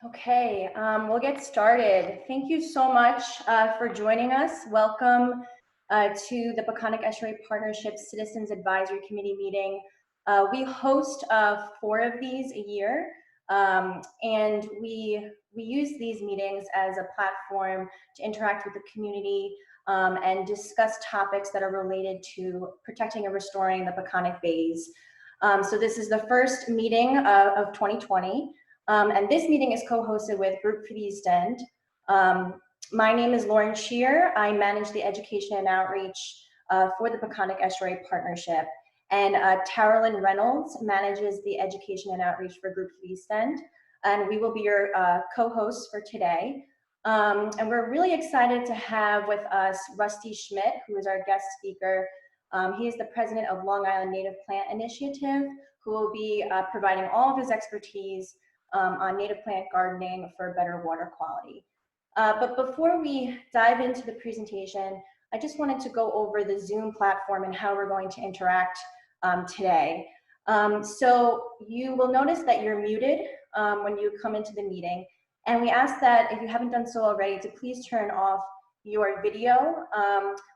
Okay, we'll get started. Thank you so much for joining us. Welcome to the Peconic Estuary Partnership Citizens Advisory Committee meeting. We host 4 of these a year, and we use these meetings as a platform to interact with the community and discuss topics that are related to protecting and restoring the Peconic bays. So this is the first meeting of 2020. And this meeting is co-hosted with Group for the East End. My name is Lauren Shear. I manage the education and outreach for the Peconic Estuary Partnership. And Taralyn Reynolds manages the education and outreach for Group for the East End. And we will be your co-hosts for today. And we're really excited to have with us Rusty Schmidt, who is our guest speaker. He is the president of Long Island Native Plant Initiative, who will be providing all of his expertise on native plant gardening for better water quality. But before we dive into the presentation, I just wanted to go over the Zoom platform and how we're going to interact today. So you will notice that you're muted when you come into the meeting. And we ask that if you haven't done so already, to please turn off your video.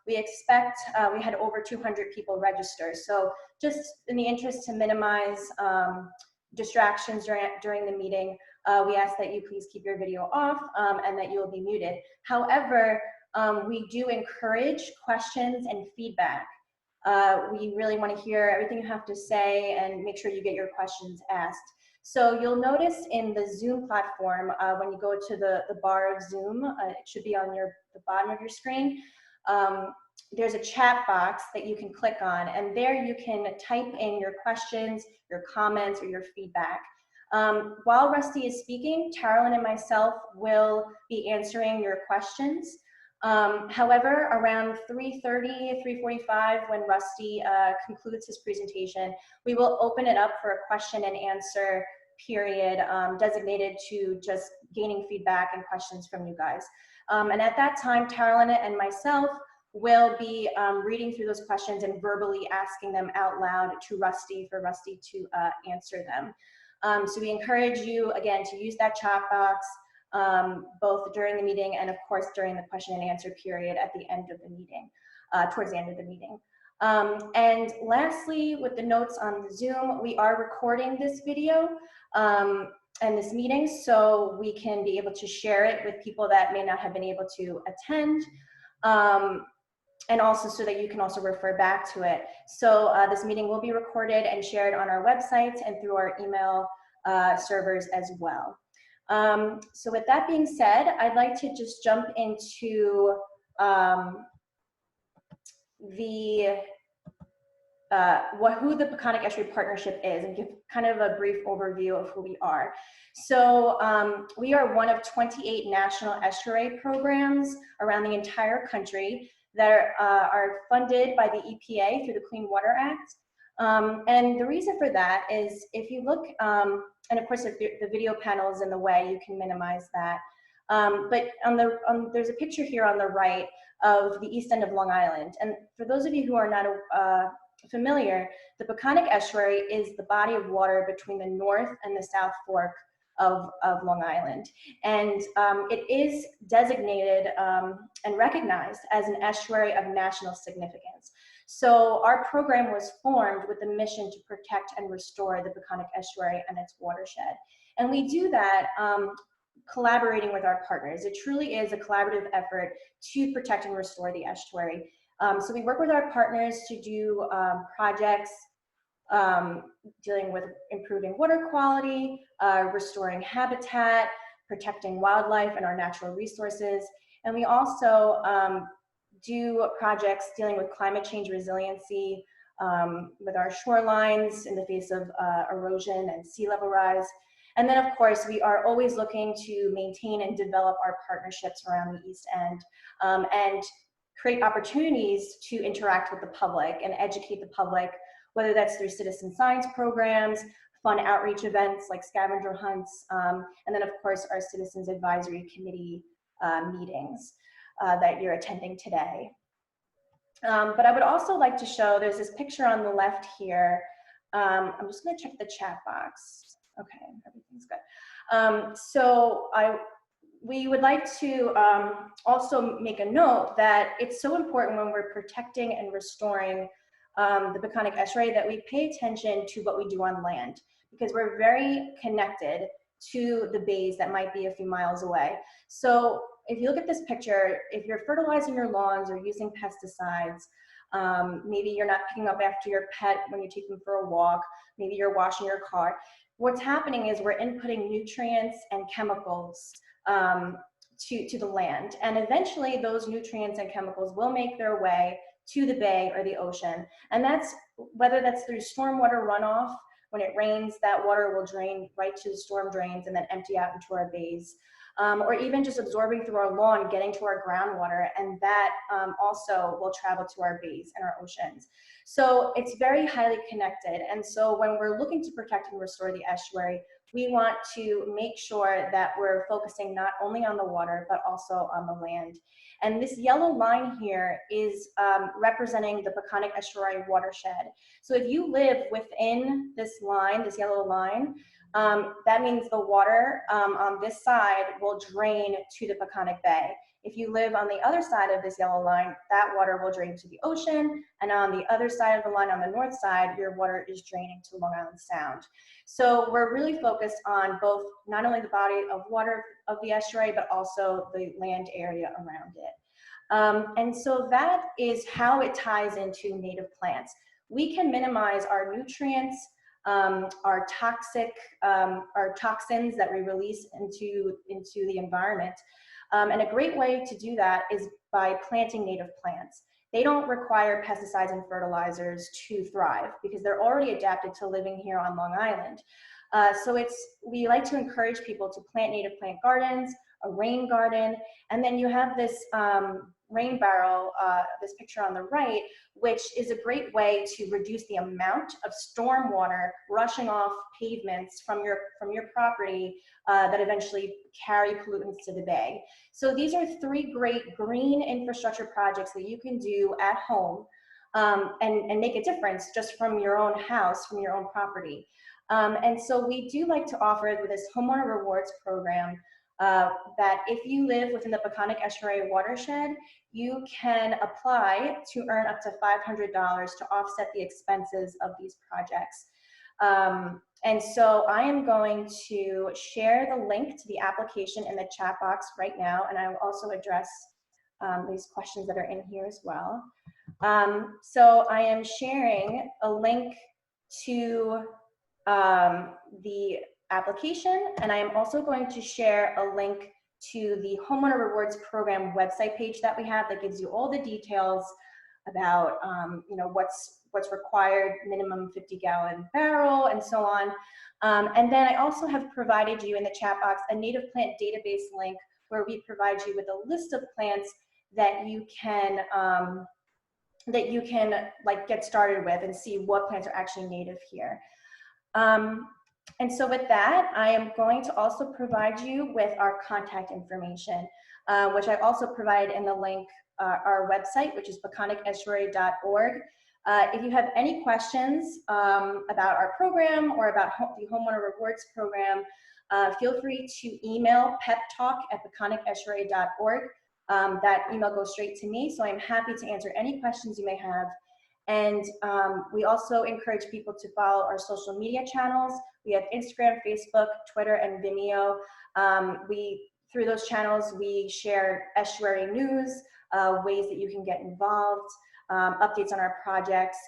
We expect, we had over 200 people register. So just in the interest to minimize distractions during the meeting, we ask that you please keep your video off and that you will be muted. However, we do encourage questions and feedback. We really want to hear everything you have to say and make sure you get your questions asked. So you'll notice in the Zoom platform, when you go to the bar of Zoom, it should be on the bottom of your screen, there's a chat box that you can click on, and there you can type in your questions, your comments, or your feedback. While Rusty is speaking, Taralyn and myself will be answering your questions. However, around 3:30, 3:45, when Rusty concludes his presentation, we will open it up for a question and answer period designated to just gaining feedback and questions from you guys. And at that time, Taralyn and myself will be reading through those questions and verbally asking them out loud to Rusty for Rusty to answer them. So we encourage you, again, to use that chat box both during the meeting and, of course, during the question and answer period at the end of the meeting, towards the end of the meeting. And lastly, with the notes on the Zoom, we are recording this video and this meeting so we can be able to share it with people that may not have been able to attend. And also so that you can also refer back to it. So this meeting will be recorded and shared on our website and through our email servers as well. So with that being said, I'd like to just jump into who the Peconic Estuary Partnership is and give kind of a brief overview of who we are. So we are one of 28 national estuary programs around the entire country that are funded by the EPA through the Clean Water Act. And the reason for that is if you look, and of course if the video panel is in the way, you can minimize that. But there's a picture here on the right of the east end of Long Island. And for those of you who are not familiar, the Peconic Estuary is the body of water between the north and the south fork of Long Island. And it is designated and recognized as an estuary of national significance. So our program was formed with the mission to protect and restore the Peconic Estuary and its watershed. And we do that collaborating with our partners. It truly is a collaborative effort to protect and restore the estuary. So we work with our partners to do projects dealing with improving water quality, restoring habitat, protecting wildlife and our natural resources. And we also do projects dealing with climate change resiliency with our shorelines in the face of erosion and sea level rise. And then, of course, we are always looking to maintain and develop our partnerships around the East End and create opportunities to interact with the public and educate the public, whether that's through citizen science programs, fun outreach events like scavenger hunts, and then, of course, our Citizens Advisory Committee meetings that you're attending today. But I would also like to show, there's this picture on the left here. I'm just gonna check the chat box. Okay, everything's good. We would like to also make a note that it's so important when we're protecting and restoring the Peconic Estuary that we pay attention to what we do on land, because we're very connected to the bays that might be a few miles away. So if you look at this picture, if you're fertilizing your lawns or using pesticides, maybe you're not picking up after your pet when you take them for a walk, maybe you're washing your car, what's happening is we're inputting nutrients and chemicals to the land. And eventually those nutrients and chemicals will make their way to the bay or the ocean. And that's, whether that's through stormwater runoff, when it rains, that water will drain right to the storm drains and then empty out into our bays. Or even just absorbing through our lawn, getting to our groundwater, and that also will travel to our bays and our oceans. So it's very highly connected. And so when we're looking to protect and restore the estuary, we want to make sure that we're focusing not only on the water, but also on the land. And this yellow line here is representing the Peconic Estuary watershed. So if you live within this line, this yellow line, that means the water on this side will drain to the Peconic Bay. If you live on the other side of this yellow line, that water will drain to the ocean, and on the other side of the line, on the north side, your water is draining to Long Island Sound. So we're really focused on both, not only the body of water of the estuary, but also the land area around it. And so that is how it ties into native plants. We can minimize our nutrients, our toxins that we release into the environment. And a great way to do that is by planting native plants. They don't require pesticides and fertilizers to thrive because they're already adapted to living here on Long Island. So we like to encourage people to plant native plant gardens, a rain garden, and then you have this rain barrel, this picture on the right, which is a great way to reduce the amount of storm water rushing off pavements from your property that eventually carry pollutants to the bay. So these are 3 great green infrastructure projects that you can do at home and make a difference just from your own house, from your own property. And so we do like to offer this homeowner rewards program that if you live within the Peconic Estuary watershed, you can apply to earn up to $500 to offset the expenses of these projects. And so I am going to share the link to the application in the chat box right now, and I will also address these questions that are in here as well. So I am sharing a link to the application, and I am also going to share a link to the Homeowner Rewards Program website page that we have that gives you all the details about what's required, minimum 50-gallon barrel, and so on. And then I also have provided you in the chat box a native plant database link where we provide you with a list of plants that you can like get started with and see what plants are actually native here. And so with that, I am going to also provide you with our contact information, which I also provide in the link, our website, which is peconicestuary.org. If you have any questions about our program or about the Homeowner Rewards Program, feel free to email peptalk@peconicestuary.org. That email goes straight to me, so I'm happy to answer any questions you may have. And we also encourage people to follow our social media channels. We have Instagram, Facebook, Twitter, and Vimeo. Through those channels, we share estuary news, ways that you can get involved, updates on our projects.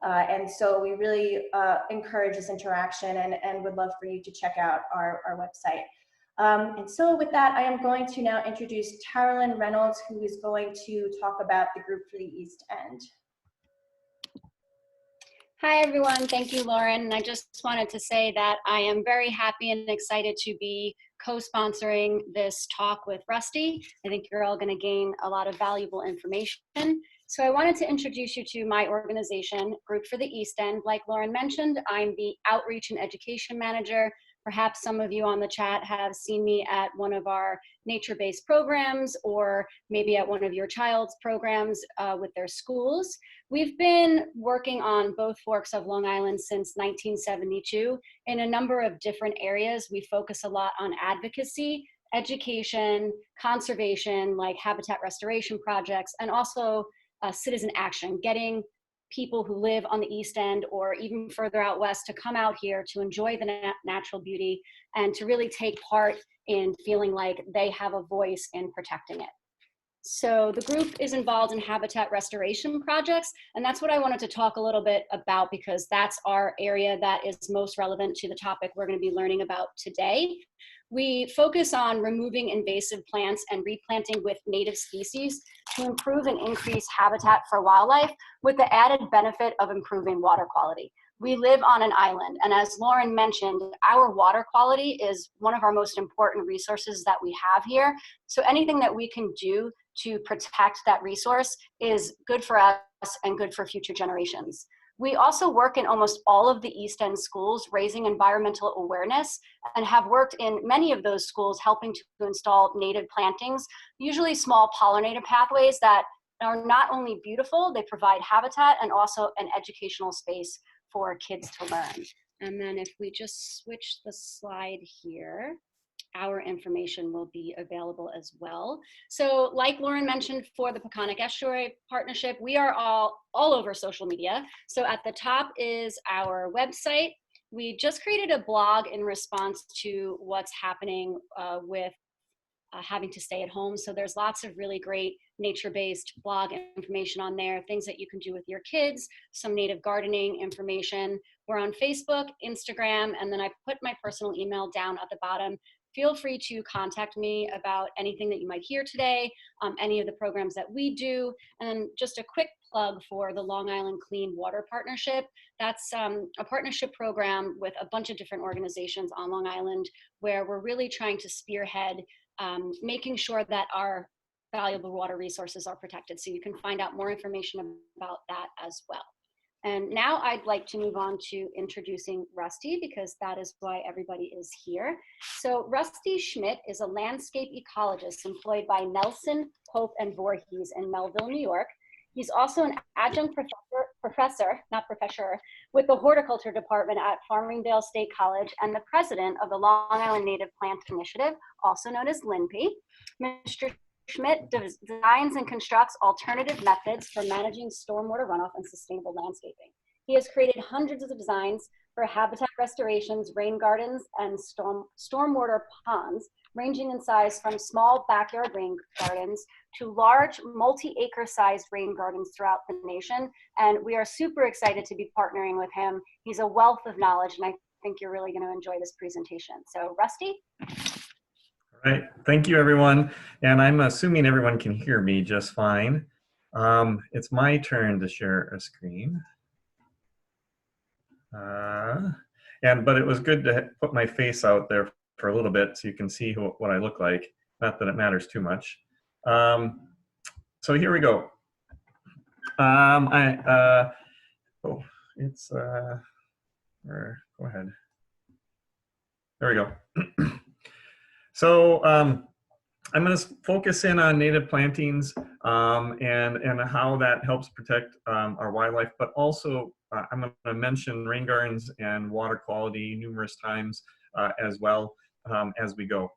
And so we really encourage this interaction and would love for you to check out our website. And so with that, I am going to now introduce Taralyn Reynolds, who is going to talk about the group for the East End. Hi, everyone. Thank you, Lauren. And I just wanted to say that I am very happy and excited to be co-sponsoring this talk with Rusty. I think you're all going to gain a lot of valuable information. So I wanted to introduce you to my organization, Group for the East End. Like Lauren mentioned, I'm the Outreach and Education Manager. Perhaps some of you on the chat have seen me at one of our nature-based programs or maybe at one of your child's programs with their schools. We've been working on both forks of Long Island since 1972 in a number of different areas. We focus a lot on advocacy, education, conservation, like habitat restoration projects, and also citizen action, getting people who live on the East End or even further out west to come out here to enjoy the natural beauty and to really take part in feeling like they have a voice in protecting it. So the group is involved in habitat restoration projects, and that's what I wanted to talk a little bit about because that's our area that is most relevant to the topic we're going to be learning about today. We focus on removing invasive plants and replanting with native species to improve and increase habitat for wildlife with the added benefit of improving water quality. We live on an island, and as Lauren mentioned, our water quality is one of our most important resources that we have here. So anything that we can do to protect that resource is good for us and good for future generations. We also work in almost all of the East End schools raising environmental awareness and have worked in many of those schools helping to install native plantings, usually small pollinator pathways that are not only beautiful, they provide habitat and also an educational space for kids to learn. And then if we just switch the slide here, our information will be available as well. So like Lauren mentioned, for the Peconic Estuary Partnership, we are all over social media. So at the top is our website. We just created a blog in response to what's happening with having to stay at home. So there's lots of really great nature-based blog information on there, things that you can do with your kids, some native gardening information. We're on Facebook, Instagram, and then I put my personal email down at the bottom. Feel free to contact me about anything that you might hear today, any of the programs that we do, and just a quick plug for the Long Island Clean Water Partnership. That's a partnership program with a bunch of different organizations on Long Island where we're really trying to spearhead making sure that our valuable water resources are protected. So you can find out more information about that as well. And now I'd like to move on to introducing Rusty because that is why everybody is here. So Rusty Schmidt is a landscape ecologist employed by Nelson, Pope, and Voorhees in Melville, New York. He's also an adjunct professor with the horticulture department at Farmingdale State College and the president of the Long Island Native Plant Initiative, also known as LNP. Mr. Schmidt designs and constructs alternative methods for managing stormwater runoff and sustainable landscaping. He has created hundreds of designs for habitat restorations, rain gardens, and stormwater ponds, ranging in size from small backyard rain gardens to large multi-acre sized rain gardens throughout the nation. And we are super excited to be partnering with him. He's a wealth of knowledge, and I think you're really going to enjoy this presentation. So Rusty? All right, thank you everyone. And I'm assuming everyone can hear me just fine. It's my turn to share a screen. But it was good to put my face out there for a little bit so you can see what I look like. Not that it matters too much. So here we go. Go ahead. There we go. So I'm going to focus in on native plantings and how that helps protect our wildlife, but also I'm going to mention rain gardens and water quality numerous times as well as we go.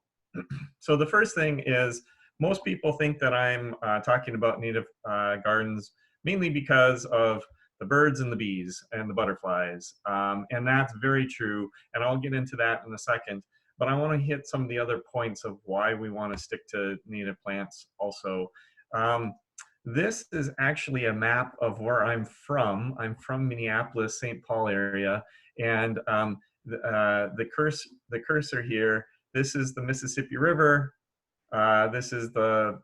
So the first thing is most people think that I'm talking about native gardens mainly because of the birds and the bees and the butterflies. And that's very true. And I'll get into that in a second. But I want to hit some of the other points of why we want to stick to native plants also. This is actually a map of where I'm from. I'm from Minneapolis, St. Paul area. And the cursor here, this is the Mississippi River. This is the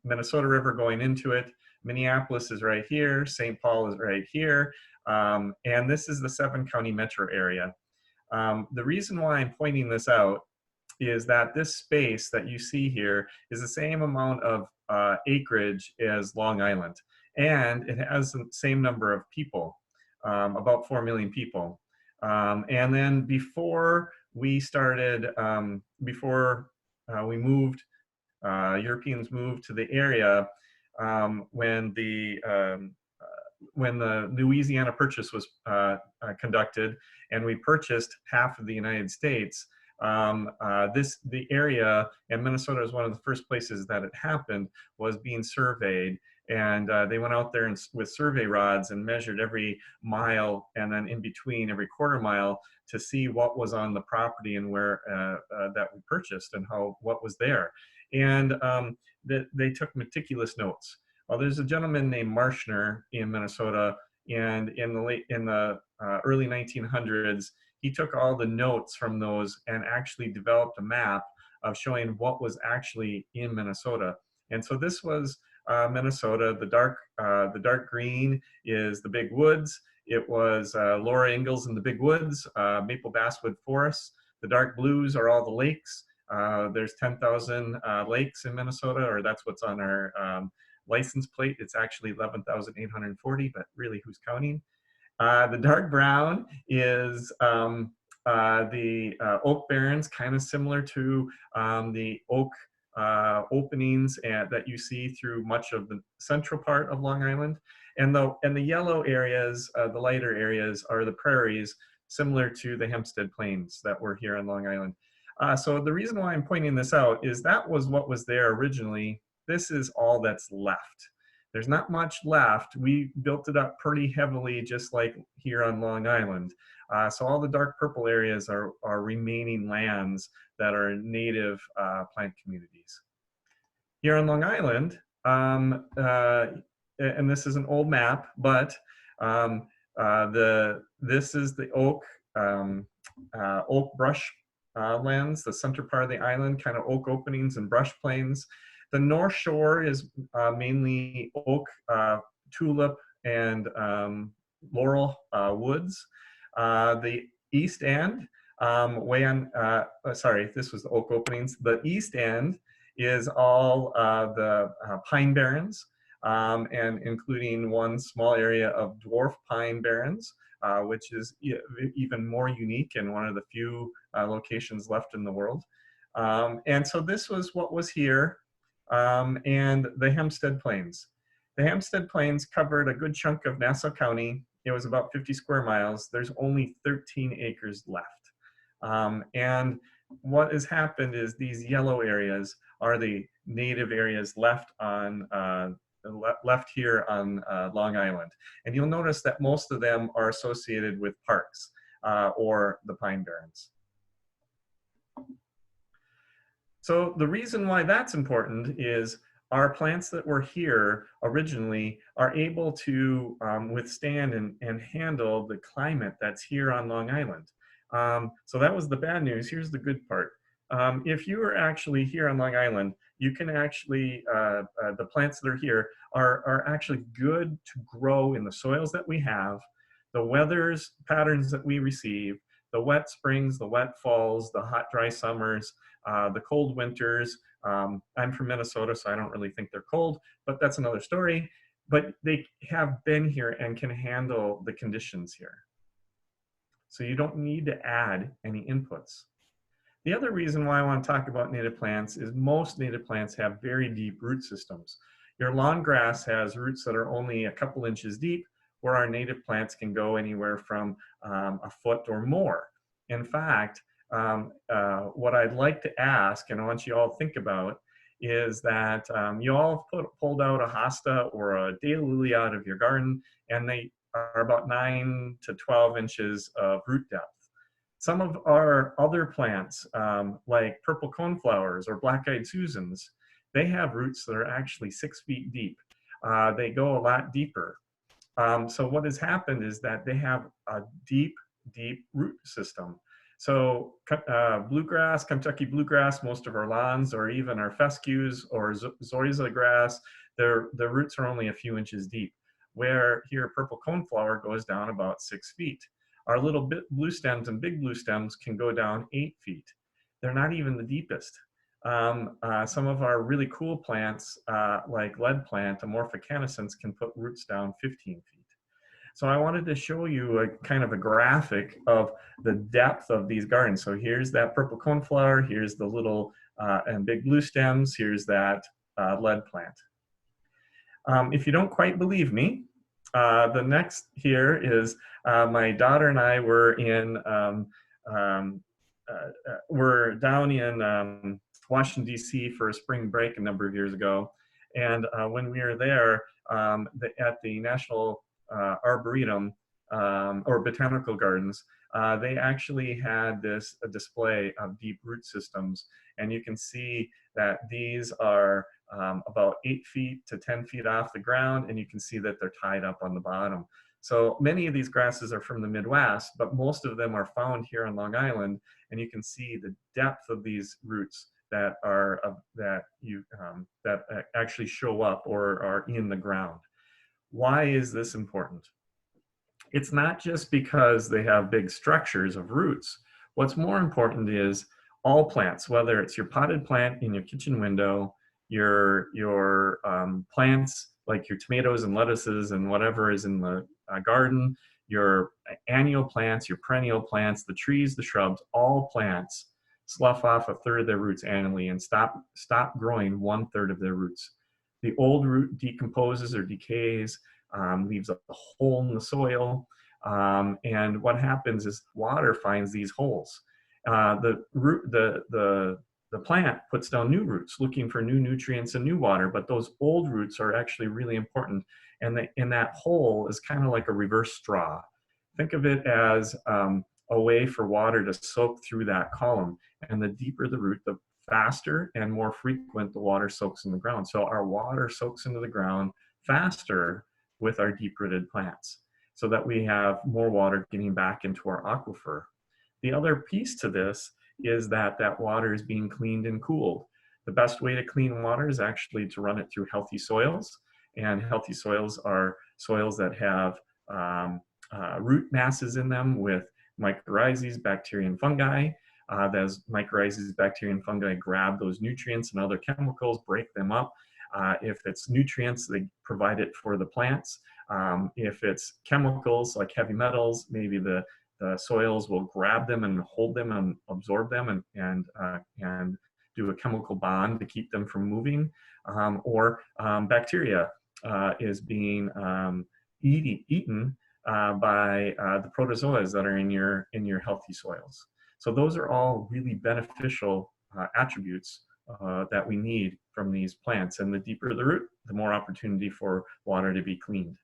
Minnesota River going into it. Minneapolis is right here. St. Paul is right here. And this is the 7-county metro area. The reason why I'm pointing this out is that this space that you see here is the same amount of acreage as Long Island, and it has the same number of people, about 4 million people. And then before we started, we moved, Europeans moved to the area when the when the Louisiana Purchase was conducted, and we purchased half of the United States, the area, and Minnesota is one of the first places that it happened, was being surveyed. And they went out there with survey rods and measured every mile, and then in between every quarter mile, to see what was on the property and where that we purchased and what was there. And they took meticulous notes. Well, there's a gentleman named Marshner in Minnesota, and in the early 1900s, he took all the notes from those and actually developed a map of showing what was actually in Minnesota. And so this was Minnesota. The dark green is the big woods. It was Laura Ingalls in the big woods, maple basswood forests. The dark blues are all the lakes. There's 10,000 lakes in Minnesota, or that's what's on our license plate. It's actually 11,840, but really, who's counting? The dark brown is the oak barrens, kind of similar to the oak openings that you see through much of the central part of Long Island. And the yellow areas, the lighter areas, are the prairies, similar to the Hempstead Plains that were here on Long Island. So the reason why I'm pointing this out is that was what was there originally. This is all that's left. There's not much left. We built it up pretty heavily, just like here on Long Island. So all the dark purple areas are remaining lands that are native plant communities. Here on Long Island, and this is an old map, but this is the oak brush lands, the center part of the island, kind of oak openings and brush plains. The North Shore is mainly oak, tulip, and laurel woods. The East End, sorry, this was the oak openings. The East End is all the pine barrens, and including one small area of dwarf pine barrens, which is even more unique and one of the few locations left in the world. And so this was what was here. And the Hempstead Plains. The Hempstead Plains covered a good chunk of Nassau County. It was about 50 square miles. There's only 13 acres left. And what has happened is these yellow areas are the native areas left here on Long Island. And you'll notice that most of them are associated with parks or the pine barrens. So the reason why that's important is our plants that were here originally are able to withstand and handle the climate that's here on Long Island. So that was the bad news. Here's the good part. If you are actually here on Long Island, you can actually, the plants that are here are actually good to grow in the soils that we have, the weather's patterns that we receive, the wet springs, the wet falls, the hot, dry summers, the cold winters. I'm from Minnesota, so I don't really think they're cold, but that's another story. But they have been here and can handle the conditions here. So you don't need to add any inputs. The other reason why I want to talk about native plants is most native plants have very deep root systems. Your lawn grass has roots that are only a couple inches deep, where our native plants can go anywhere from a foot or more. In fact, what I'd like to ask, and I want you all to think about, is that you all pulled out a hosta or a daylily out of your garden, and they are about 9 to 12 inches of root depth. Some of our other plants, like purple coneflowers or black-eyed Susans, they have roots that are actually 6 feet deep. They go a lot deeper. So what has happened is that they have a deep, deep root system. So bluegrass, Kentucky bluegrass, most of our lawns, or even our fescues or zoysia grass, the roots are only a few inches deep, where here purple coneflower goes down about 6 feet. Our little blue stems and big blue stems can go down 8 feet. They're not even the deepest. Some of our really cool plants, like lead plant, Amorpha canescens, can put roots down 15 feet. So I wanted to show you a kind of a graphic of the depth of these gardens. So here's that purple coneflower, here's the little and big blue stems, here's that lead plant. If you don't quite believe me, The next here is my daughter and I were in, we're down in Washington, D.C. for a spring break a number of years ago. And when we were there at the National Arboretum or Botanical Gardens, they actually had a display of deep root systems. And you can see that these are about 8 feet to 10 feet off the ground, and you can see that they're tied up on the bottom. So many of these grasses are from the Midwest, but most of them are found here on Long Island, and you can see the depth of these roots that are that actually show up or are in the ground. Why is this important? It's not just because they have big structures of roots. What's more important is all plants, whether it's your potted plant in your kitchen window, your plants like your tomatoes and lettuces and whatever is in the garden, your annual plants, your perennial plants, the trees, the shrubs, all plants slough off 1/3 of their roots annually and stop growing 1/3 of their roots. The old root decomposes or decays, leaves a hole in the soil, and what happens is water finds these holes. The plant puts down new roots looking for new nutrients and new water, but those old roots are actually really important. And that hole is kind of like a reverse straw. Think of it as a way for water to soak through that column. And the deeper the root, the faster and more frequent the water soaks in the ground. So our water soaks into the ground faster with our deep-rooted plants, so that we have more water getting back into our aquifer. The other piece to this is that water is being cleaned and cooled. The best way to clean water is actually to run it through healthy soils, and healthy soils are soils that have root masses in them with mycorrhizas, bacteria, and fungi. Those mycorrhizas, bacteria, and fungi grab those nutrients and other chemicals, break them up. If it's nutrients, they provide it for the plants. If it's chemicals like heavy metals, maybe the soils will grab them and hold them and absorb them and do a chemical bond to keep them from moving. Or bacteria is being eaten by the protozoas that are in your healthy soils. So those are all really beneficial attributes that we need from these plants. And the deeper the root, the more opportunity for water to be cleaned.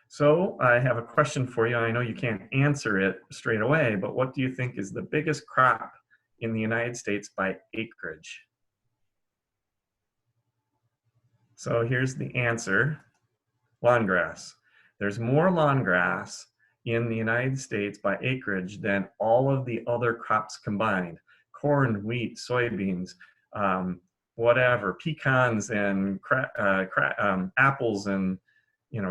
So I have a question for you. I know you can't answer it straight away, but what do you think is the biggest crop in the United States by acreage? So here's the answer: lawn grass. There's more lawn grass in the United States by acreage than all of the other crops combined. Corn, wheat, soybeans, whatever, pecans and apples and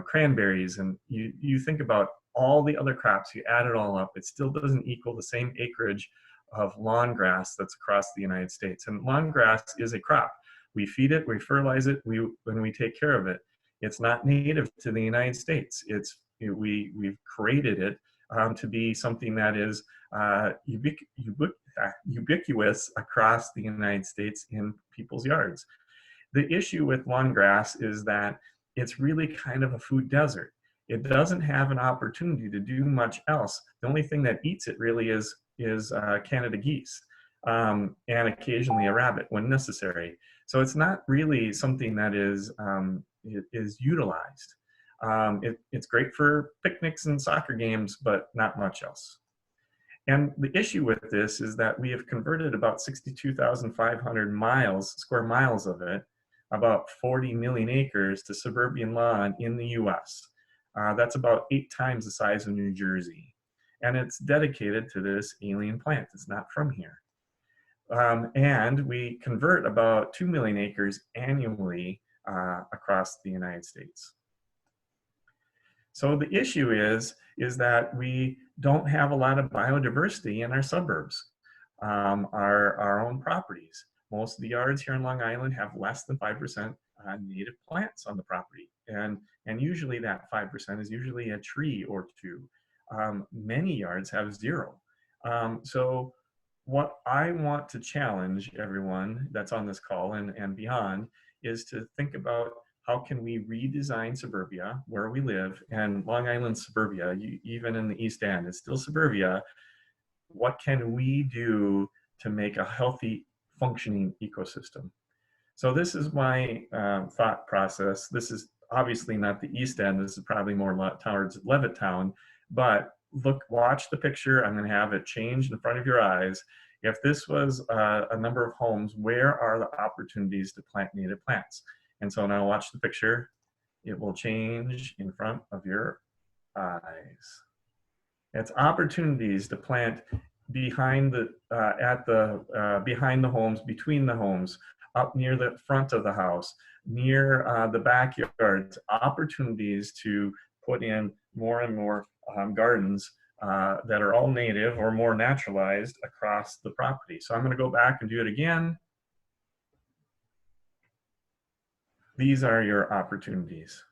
cranberries, and you think about all the other crops, you add it all up, it still doesn't equal the same acreage of lawn grass that's across the United States. And lawn grass is a crop. We feed it, we fertilize it, when we take care of it. It's not native to the United States. We've created it to be something that is ubiquitous across the United States in people's yards. The issue with lawn grass is that it's really kind of a food desert. It doesn't have an opportunity to do much else. The only thing that eats it really is Canada geese, and occasionally a rabbit when necessary. So it's not really something that is utilized. It's great for picnics and soccer games, but not much else. And the issue with this is that we have converted about 62,500 square miles of it, about 40 million acres, to suburban lawn in the US. That's about 8 times the size of New Jersey. And it's dedicated to this alien plant. It's not from here. And we convert about 2 million acres annually across the United States. So the issue is that we don't have a lot of biodiversity in our suburbs, our own properties. Most of the yards here in Long Island have less than 5% native plants on the property. And usually that 5% is usually a tree or two. Many yards have 0. So what I want to challenge everyone that's on this call and beyond is to think about how can we redesign suburbia where we live, and Long Island suburbia, even in the East End, is still suburbia. What can we do to make a healthy, functioning ecosystem? So this is my thought process. This is obviously not the East End. This is probably more towards Levittown, but look, watch the picture. I'm going to have it changed in front of your eyes. If this was a number of homes, where are the opportunities to plant native plants? And so now watch the picture. It will change in front of your eyes. It's opportunities to plant behind the behind the homes, between the homes, up near the front of the house, near the backyards. Opportunities to put in more and more gardens that are all native or more naturalized across the property. So I'm going to go back and do it again. These are your opportunities.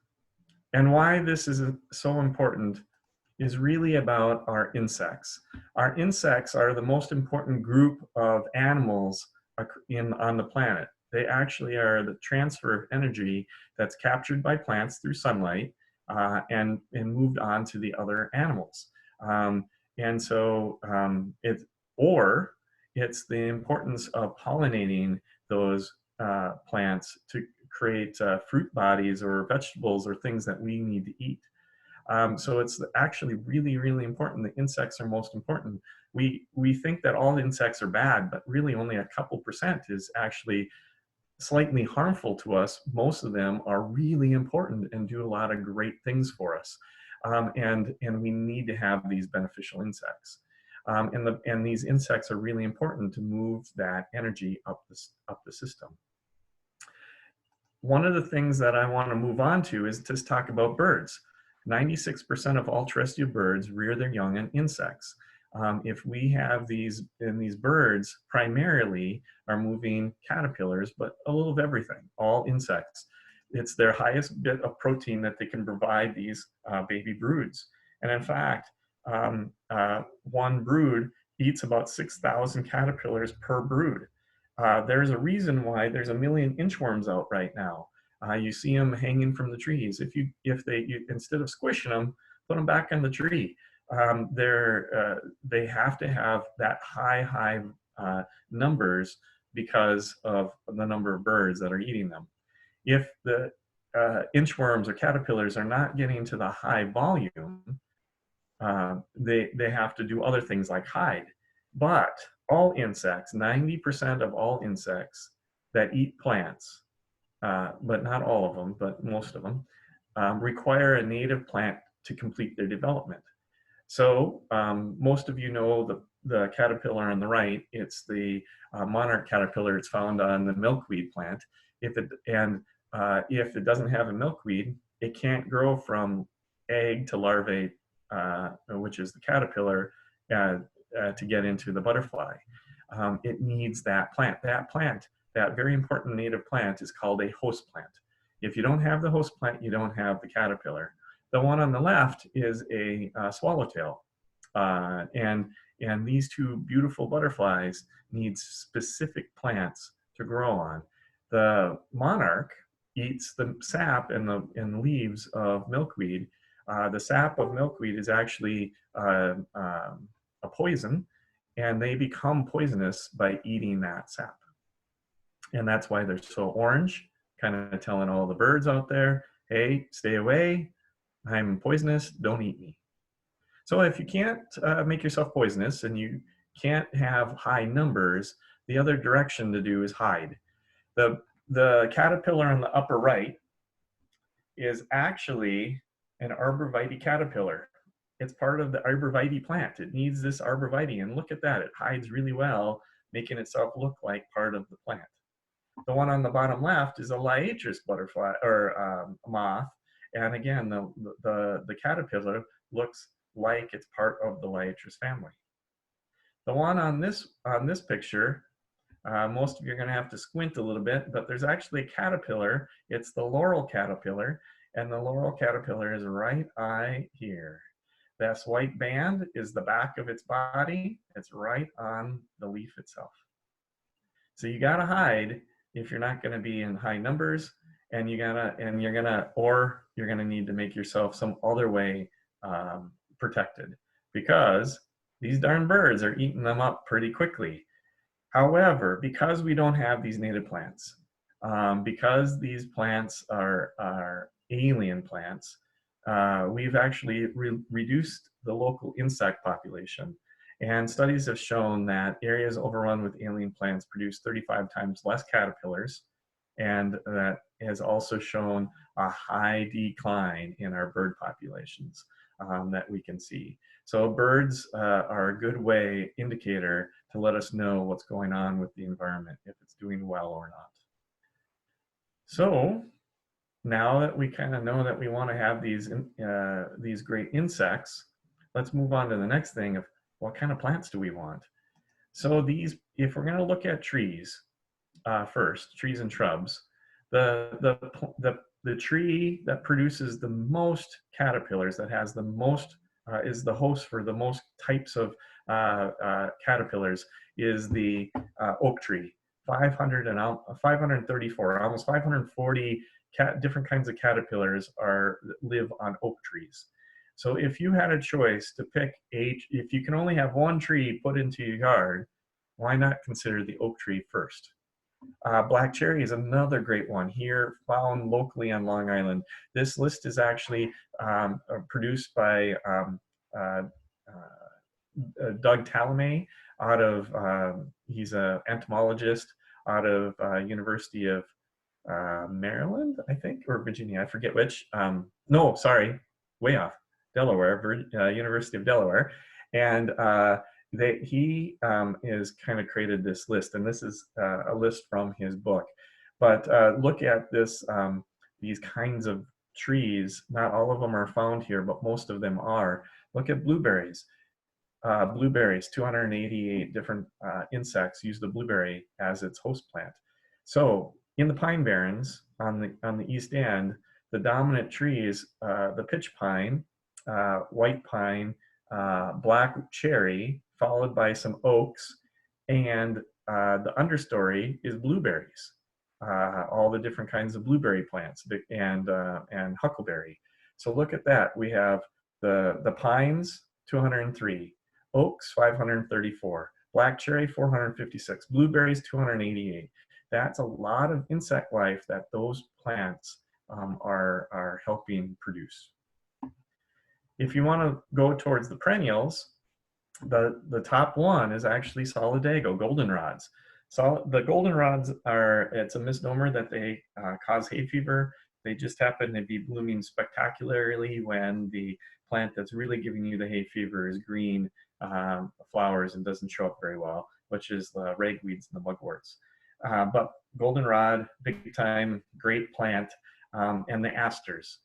And why this is so important is really about our insects. Our insects are the most important group of animals on the planet. They actually are the transfer of energy that's captured by plants through sunlight and moved on to the other animals. It's the importance of pollinating those plants to create fruit bodies or vegetables or things that we need to eat. So it's actually really, really important. The insects are most important. We think that all insects are bad, but really only a couple percent is actually slightly harmful to us. Most of them are really important and do a lot of great things for us. And we need to have these beneficial insects. And these insects are really important to move that energy up the system. One of the things that I want to move on to is to talk about birds. 96% of all terrestrial birds rear their young on insects. If we have these birds primarily are moving caterpillars, but a little of everything, all insects. It's their highest bit of protein that they can provide these baby broods. And in fact, one brood eats about 6,000 caterpillars per brood. There's a reason why there's 1 million inchworms out right now. You see them hanging from the trees. If they instead of squishing them, put them back in the tree. They have to have that high numbers because of the number of birds that are eating them. If the inchworms or caterpillars are not getting to the high volume, they have to do other things like hide. But all insects, 90% of all insects that eat plants, but not all of them, but most of them, require a native plant to complete their development. So most of you know the caterpillar on the right. It's the monarch caterpillar. It's found on the milkweed plant. If it doesn't have a milkweed, it can't grow from egg to larvae, which is the caterpillar, to get into the butterfly. It needs that plant. That very important native plant is called a host plant. If you don't have the host plant, you don't have the caterpillar. The one on the left is a swallowtail. And these two beautiful butterflies need specific plants to grow on. The monarch eats the sap and the leaves of milkweed. The sap of milkweed is actually a poison, and they become poisonous by eating that sap. And that's why they're so orange, kind of telling all the birds out there, hey, stay away, I'm poisonous, don't eat me. So if you can't make yourself poisonous and you can't have high numbers, the other direction to do is hide. The caterpillar on the upper right is actually an Arborvitae caterpillar. It's part of the Arborvitae plant. It needs this Arborvitae, and look at that, it hides really well, making itself look like part of the plant. The one on the bottom left is a Liatris butterfly or moth, and again, the caterpillar looks like it's part of the Liatris family. The one on this picture, most of you are going to have to squint a little bit, but there's actually a caterpillar. It's the Laurel Caterpillar, and the Laurel Caterpillar is right eye here. This white band is the back of its body. It's right on the leaf itself. So you got to hide if you're not going to be in high numbers, and you're gonna need to make yourself some other way protected, because these darn birds are eating them up pretty quickly. However, because we don't have these native plants, because these plants are alien plants, we've actually reduced the local insect population. And studies have shown that areas overrun with alien plants produce 35 times less caterpillars, and that has also shown a high decline in our bird populations that we can see. So birds are a good indicator to let us know what's going on with the environment, if it's doing well or not. So now that we kind of know that we want to have these great insects, let's move on to the next thing of what kind of plants do we want. So if we're going to look at trees first, trees and shrubs, the tree that produces the most caterpillars, that has the most, is the host for the most types of caterpillars, is the oak tree. 534, almost 540 different kinds of caterpillars live on oak trees. So if you had a choice to pick if you can only have one tree put into your yard, why not consider the oak tree first? Black cherry is another great one here, found locally on Long Island. This list is actually produced by Doug Talamay out of, he's an entomologist out of University of Maryland, I think, or Virginia, I forget which. No, sorry, way off, Delaware, University of Delaware. And he has kind of created this list, and this is a list from his book. But look at this, these kinds of trees. Not all of them are found here, but most of them are. Look at blueberries. Blueberries, 288 different insects use the blueberry as its host plant. So in the pine barrens on the east end, the dominant trees, the pitch pine, white pine, black cherry, followed by some oaks, and the understory is blueberries. All the different kinds of blueberry plants and huckleberry. So look at that. We have the pines, 203, oaks, 534, black cherry, 456, blueberries, 288. That's a lot of insect life that those plants are helping produce. If you want to go towards the perennials, the top one is actually Solidago, goldenrods. So the goldenrods it's a misnomer that they cause hay fever. They just happen to be blooming spectacularly when the plant that's really giving you the hay fever is green flowers and doesn't show up very well, which is the ragweeds and the mugworts. But goldenrod, big time, great plant, and the asters.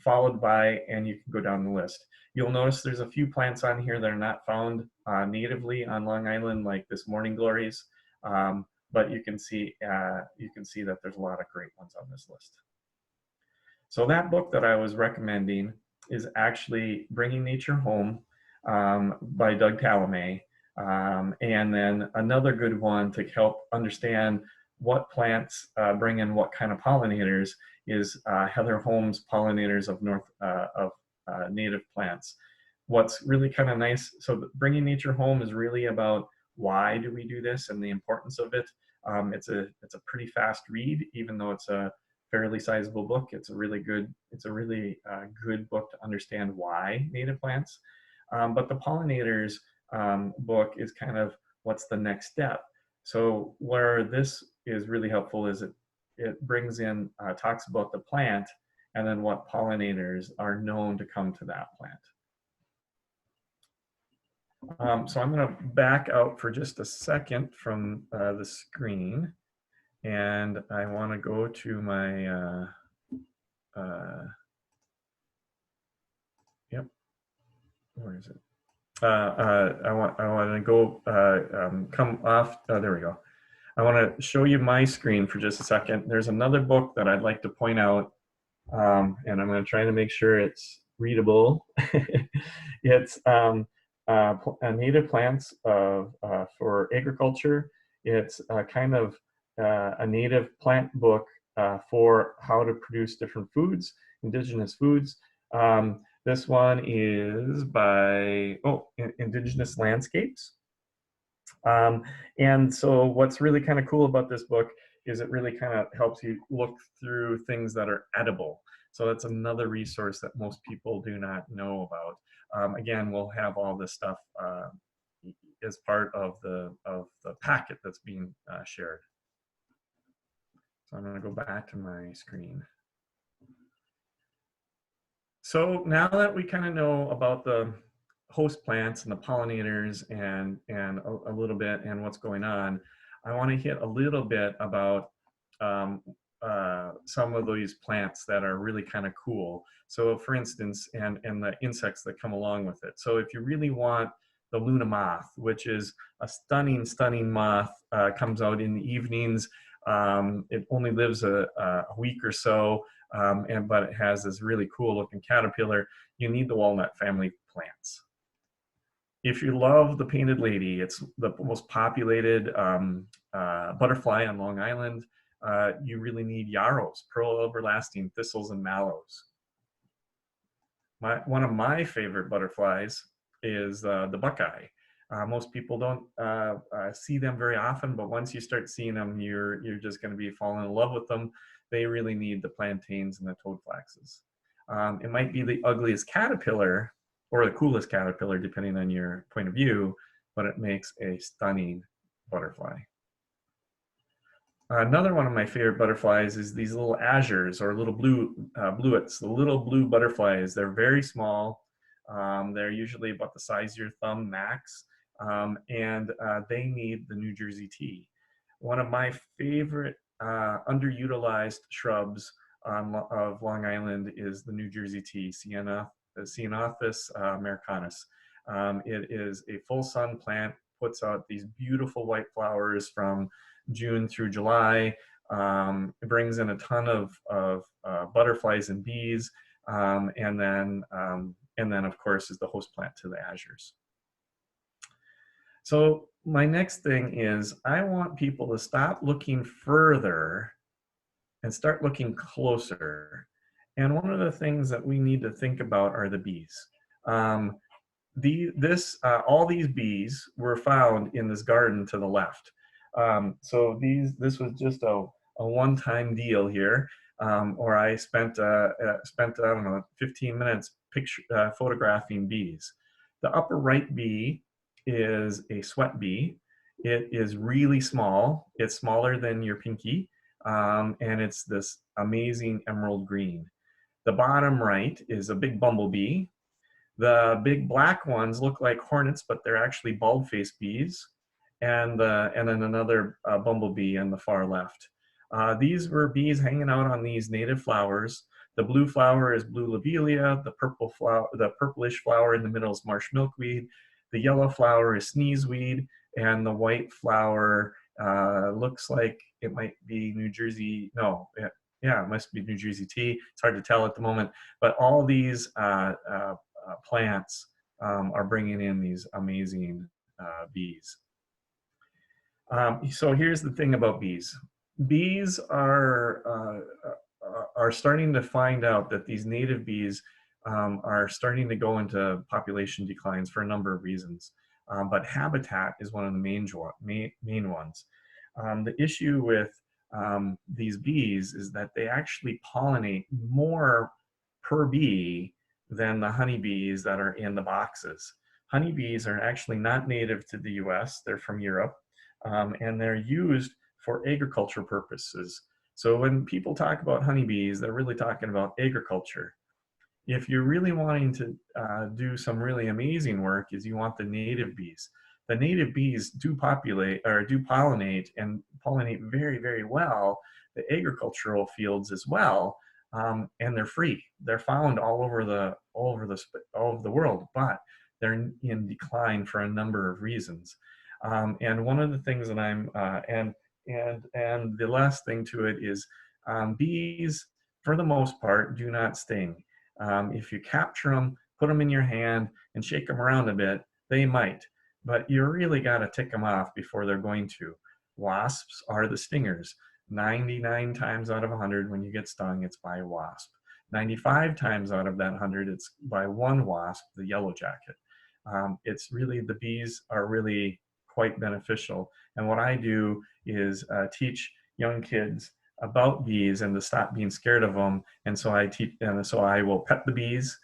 Followed by, and you can go down the list. You'll notice there's a few plants on here that are not found natively on Long Island, like this morning glories, but you can see that there's a lot of great ones on this list. So that book that I was recommending is actually Bringing Nature Home by Doug Talamay, and then another good one to help understand what plants bring in what kind of pollinators is Heather Holmes' Pollinators of Native Plants. What's really kind of nice, so Bringing Nature Home is really about why do we do this and the importance of it. It's a pretty fast read, even though it's a fairly sizable book. It's a really good book to understand why native plants. But the pollinators book is kind of what's the next step. So where this is really helpful is it brings in, talks about the plant and then what pollinators are known to come to that plant. So I'm going to back out for just a second from the screen, and I want to go to my, yep, where is it? I want to go, come off, there we go. I want to show you my screen for just a second. There's another book that I'd like to point out, and I'm going to try to make sure it's readable. It's Native Plants for Agriculture. It's kind of a native plant book for how to produce different foods, indigenous foods. This one is by Indigenous Landscapes. And so what's really kind of cool about this book is it really kind of helps you look through things that are edible. So that's another resource that most people do not know about. Again, we'll have all this stuff as part of the packet that's being shared. So I'm going to go back to my screen. So now that we kind of know about the host plants and the pollinators and a little bit and what's going on, I want to hit a little bit about some of these plants that are really kind of cool. So for instance, and the insects that come along with it. So if you really want the Luna moth, which is a stunning moth, comes out in the evenings. It only lives a week or so, but it has this really cool looking caterpillar. You need the walnut family plants. If you love the painted lady, it's the most populated butterfly on Long Island. You really need yarrows, pearl everlasting, thistles, and mallows. One of my favorite butterflies is the buckeye. Most people don't see them very often, but once you start seeing them, you're just going to be falling in love with them. They really need the plantains and the toadflaxes. It might be the ugliest caterpillar or the coolest caterpillar, depending on your point of view, but it makes a stunning butterfly. Another one of my favorite butterflies is these little azures or little bluets, the little blue butterflies. They're very small. They're usually about the size of your thumb max, and they need the New Jersey tea. One of my favorite underutilized shrubs of Long Island is the New Jersey tea, Sienna, Siennathus americanus. It is a full sun plant, puts out these beautiful white flowers from June through July. It brings in a ton of butterflies and bees, and then of course is the host plant to the azures. So my next thing is I want people to stop looking further and start looking closer. And one of the things that we need to think about are the bees. All these bees were found in this garden to the left. So this was just a one-time deal here, or I spent I don't know 15 minutes photographing bees. The upper right bee is a sweat bee. It is really small. It's smaller than your pinky, and it's this amazing emerald green. The bottom right is a big bumblebee. The big black ones look like hornets, but they're actually bulb-faced bees. And then another bumblebee on the far left. These were bees hanging out on these native flowers. The blue flower is blue lobelia. The purplish flower in the middle is marsh milkweed. The yellow flower is sneezeweed, and the white flower looks like it might be New Jersey. No, yeah, it must be New Jersey tea. It's hard to tell at the moment, but all these plants are bringing in these amazing bees. So here's the thing about bees. Bees are starting to find out that these native bees are starting to go into population declines for a number of reasons. But habitat is one of the main ones. The issue with these bees is that they actually pollinate more per bee than the honeybees that are in the boxes. Honeybees are actually not native to the US, they're from Europe, and they're used for agriculture purposes. So when people talk about honeybees, they're really talking about agriculture. If you're really wanting to do some really amazing work, is you want the native bees. The native bees do pollinate and pollinate very, very well the agricultural fields as well, and they're free. They're found all over the world, but they're in decline for a number of reasons. And one of the things that I'm and the last thing to it is bees, for the most part, do not sting. If you capture them, put them in your hand, and shake them around a bit, they might. But you really got to tick them off before they're going to. Wasps are the stingers. 99 times out of 100 when you get stung, it's by a wasp. 95 times out of that 100, it's by one wasp, the yellow jacket. It's really, the bees are really quite beneficial. And what I do is teach young kids about bees and to stop being scared of them. And so I teach, and so I will pet the bees.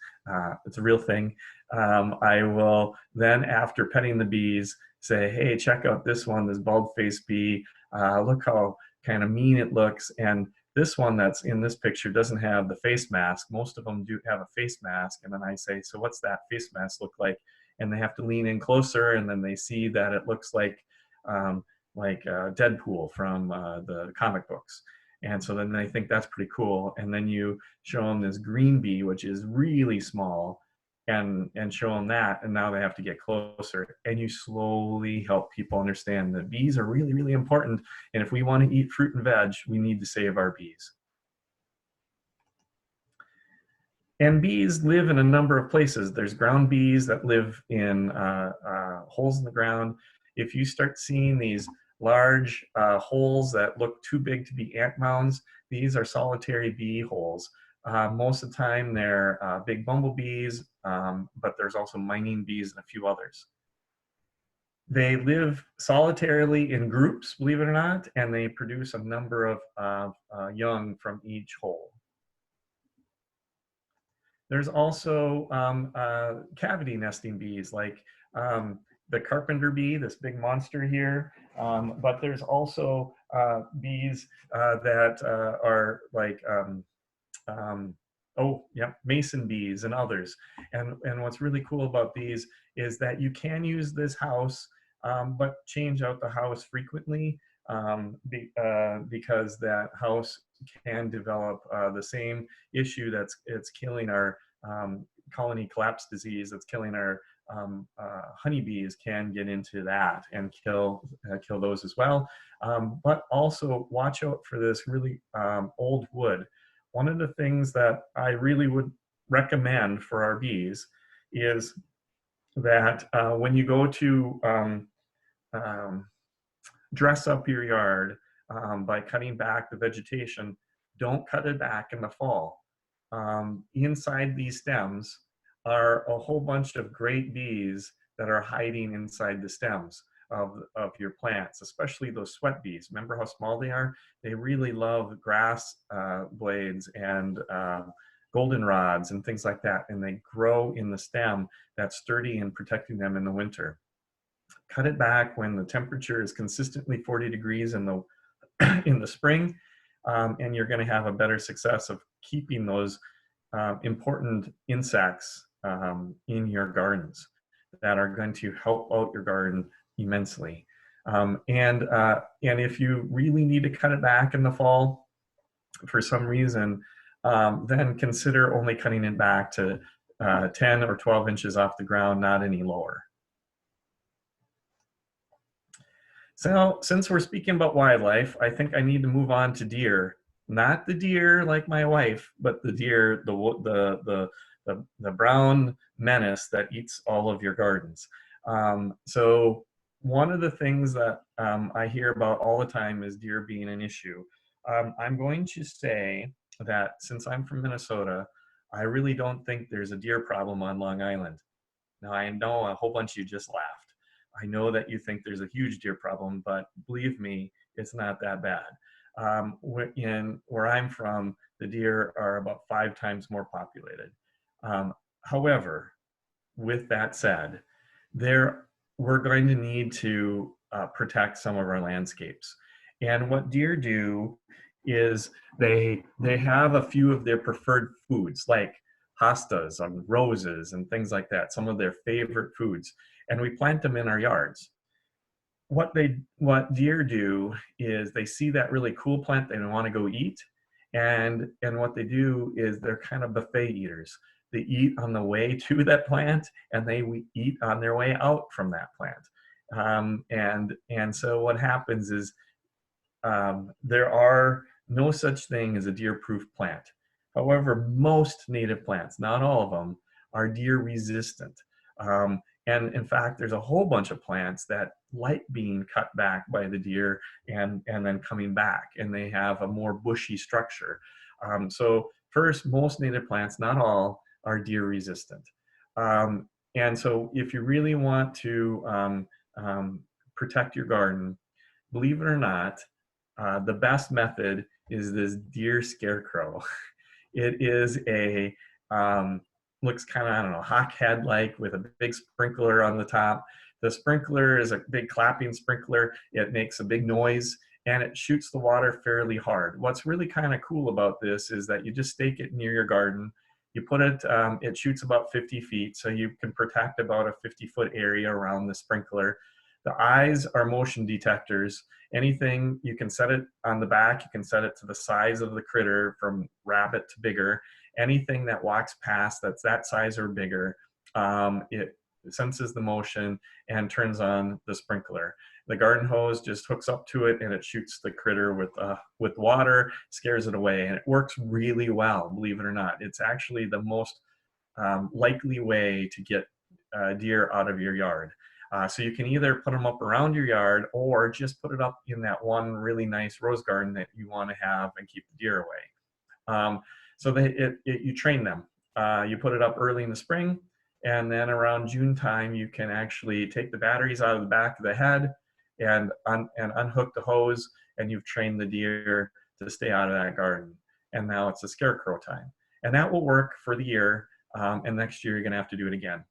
It's a real thing. I will then, after petting the bees, say, hey, check out this one, this bald-faced bee. Look how kind of mean it looks. And this one that's in this picture doesn't have the face mask. Most of them do have a face mask. And then I say, so what's that face mask look like? And they have to lean in closer, and then they see that it looks like Deadpool from the comic books. And so then they think that's pretty cool. And then you show them this green bee, which is really small, and show them that, and now they have to get closer. And you slowly help people understand that bees are really, really important. And if we want to eat fruit and veg, we need to save our bees. And bees live in a number of places. There's ground bees that live in holes in the ground. If you start seeing these large holes that look too big to be ant mounds, these are solitary bee holes. Most of the time they're big bumblebees, but there's also mining bees and a few others. They live solitarily in groups, believe it or not, and they produce a number of young from each hole. There's also cavity nesting bees, like the carpenter bee, this big monster here. But there's also bees that are like, mason bees and others. And what's really cool about these is that you can use this house, but change out the house frequently, because that house can develop the same issue it's killing our colony collapse disease, that's killing our honeybees, can get into that and kill those as well. But also watch out for this really old wood. One of the things that I really would recommend for our bees is that when you go to dress up your yard by cutting back the vegetation, don't cut it back in the fall. Inside these stems are a whole bunch of great bees that are hiding inside the stems of your plants, especially those sweat bees. Remember how small they are? They really love grass blades and goldenrods and things like that, and they grow in the stem that's sturdy and protecting them in the winter. Cut it back when the temperature is consistently 40 degrees in the spring, and you're going to have a better success of keeping those important insects in your gardens that are going to help out your garden immensely. And if you really need to cut it back in the fall for some reason, then consider only cutting it back to 10 or 12 inches off the ground, not any lower. So since we're speaking about wildlife, I think I need to move on to deer. Not the deer like my wife, but the deer, the brown menace that eats all of your gardens. So one of the things that I hear about all the time is deer being an issue. I'm going to say that since I'm from Minnesota, I really don't think there's a deer problem on Long Island. Now, I know a whole bunch of you just laughed. I know that you think there's a huge deer problem, but believe me, it's not that bad. Where I'm from, the deer are about 5 times more populated. However, with that said, we're going to need to protect some of our landscapes. And what deer do is they have a few of their preferred foods, like hostas and roses and things like that, some of their favorite foods, and we plant them in our yards. What deer do is they see that really cool plant they want to go eat, and what they do is they're kind of buffet eaters. They eat on the way to that plant, and they eat on their way out from that plant. And so what happens is there are no such thing as a deer-proof plant. However, most native plants, not all of them, are deer resistant. And in fact, there's a whole bunch of plants that like being cut back by the deer and then coming back, and they have a more bushy structure. So first, most native plants, not all, are deer resistant. And so if you really want to protect your garden, believe it or not, the best method is this deer scarecrow. It is a, looks kind of, I don't know, hawk head like with a big sprinkler on the top. The sprinkler is a big clapping sprinkler. It makes a big noise and it shoots the water fairly hard. What's really kind of cool about this is that you just stake it near your garden. You put it, it shoots about 50 feet, so you can protect about a 50-foot area around the sprinkler. The eyes are motion detectors. Anything, you can set it on the back, you can set it to the size of the critter from rabbit to bigger. Anything that walks past that's that size or bigger, it senses the motion and turns on the sprinkler. The garden hose just hooks up to it and it shoots the critter with water, scares it away, and it works really well, believe it or not. It's actually the most likely way to get deer out of your yard. So you can either put them up around your yard or just put it up in that one really nice rose garden that you want to have and keep the deer away. So you train them. You put it up early in the spring, and then around June time, you can actually take the batteries out of the back of the head and unhook the hose, and you've trained the deer to stay out of that garden. And now it's a scarecrow time. And that will work for the year, and next year you're gonna have to do it again.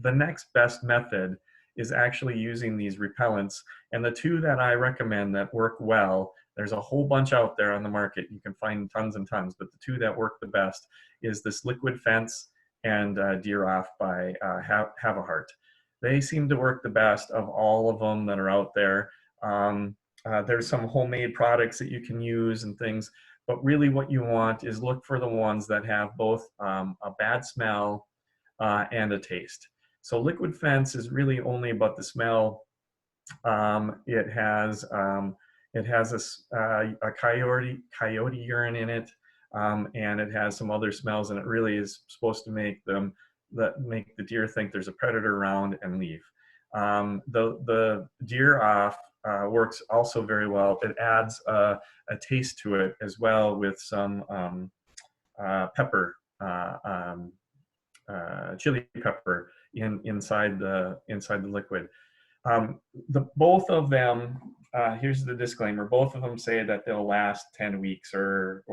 The next best method is actually using these repellents. And the two that I recommend that work well, there's a whole bunch out there on the market. You can find tons and tons, but the two that work the best is this Liquid Fence and Deer Off by Have a Heart. They seem to work the best of all of them that are out there. There's some homemade products that you can use and things, but really what you want is look for the ones that have both a bad smell and a taste. So Liquid Fence is really only about the smell. It has a coyote urine in it, and it has some other smells, and it really is supposed to make the deer think there's a predator around and leave. The Deer Off works also very well. It adds a taste to it as well with some pepper, chili pepper inside the liquid. Both of them, here's the disclaimer, both of them say that they'll last 10 weeks or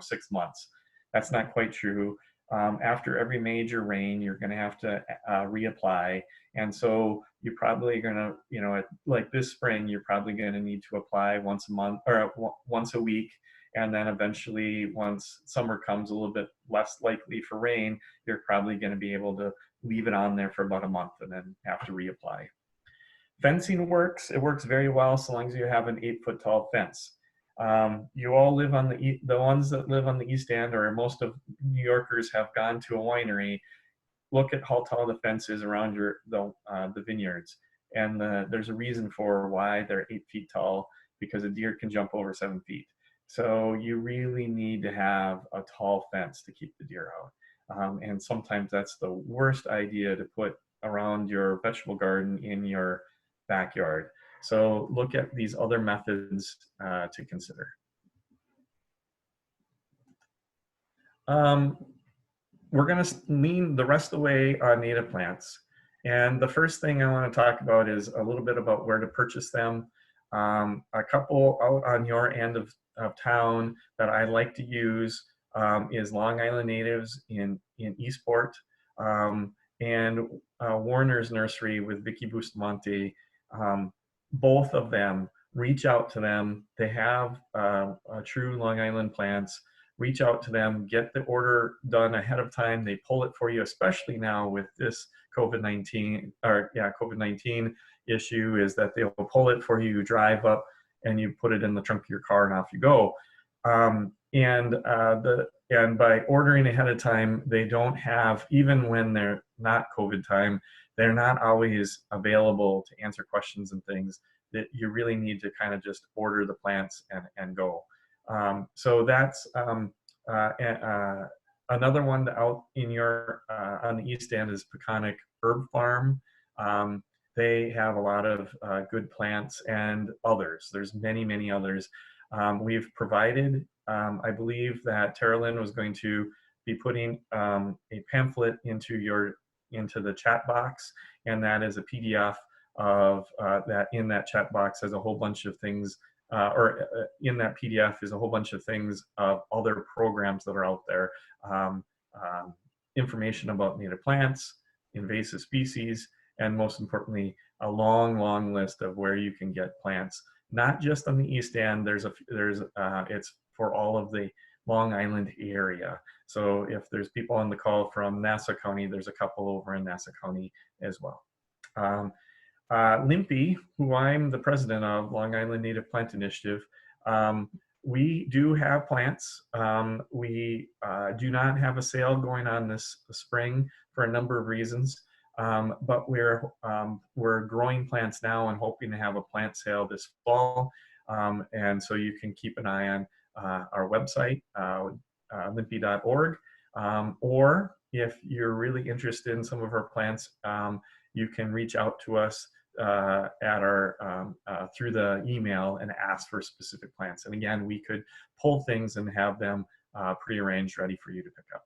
6 months. That's not quite true. After every major rain, you're going to have to reapply. And so you're probably going to, like this spring, you're probably going to need to apply once a month or once a week. And then eventually, once summer comes a little bit less likely for rain, you're probably going to be able to leave it on there for about a month and then have to reapply. Fencing works. It works very well so long as you have an 8-foot tall fence. You all live on the ones that live on the East End, or most of New Yorkers have gone to a winery. Look at how tall the fence is around the vineyards. And there's a reason for why they're 8 feet tall, because a deer can jump over 7 feet. So you really need to have a tall fence to keep the deer out. And sometimes that's the worst idea to put around your vegetable garden in your backyard. So look at these other methods to consider. We're going to lean the rest of the way on native plants. And the first thing I want to talk about is a little bit about where to purchase them. A couple out on your end of town that I like to use is Long Island Natives in Eastport, and Warner's Nursery with Vicky Bustamante. Both of them, reach out to them. They have true Long Island plants. Reach out to them, get the order done ahead of time. They pull it for you, especially now with this COVID-19 issue, is that they'll pull it for you. You drive up and you put it in the trunk of your car and off you go. And by ordering ahead of time, they don't have, even when they're not COVID time, they're not always available to answer questions and things. That you really need to kind of just order the plants and go. So that's Another one out in your on the east end is Peconic Herb Farm. They have a lot of good plants and others. There's many, many others. We've provided, I believe that Tara Lynn was going to be putting a pamphlet into the chat box, and that is a PDF of that. In that chat box has a whole bunch of things, in that PDF is a whole bunch of things of other programs that are out there. Information about native plants, invasive species, and most importantly, a long, long list of where you can get plants. Not just on the east end. It's for all of the Long Island area. So if there's people on the call from Nassau County, there's a couple over in Nassau County as well. Limpy, who I'm the president of, Long Island Native Plant Initiative, we do have plants. We do not have a sale going on this spring for a number of reasons, but we're growing plants now and hoping to have a plant sale this fall. And so you can keep an eye on our website, limpy.org, or if you're really interested in some of our plants, you can reach out to us at our through the email and ask for specific plants. And again, we could pull things and have them prearranged, ready for you to pick up.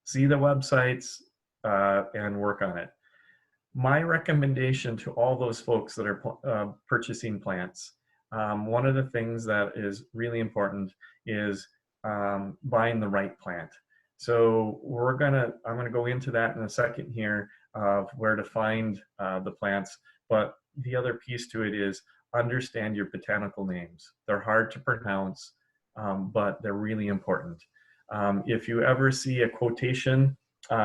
See the websites and work on it. My recommendation to all those folks that are purchasing plants, one of the things that is really important is buying the right plant. So I'm gonna go into that in a second here of where to find the plants, but the other piece to it is understand your botanical names. They're hard to pronounce, but they're really important. If you ever see a quotation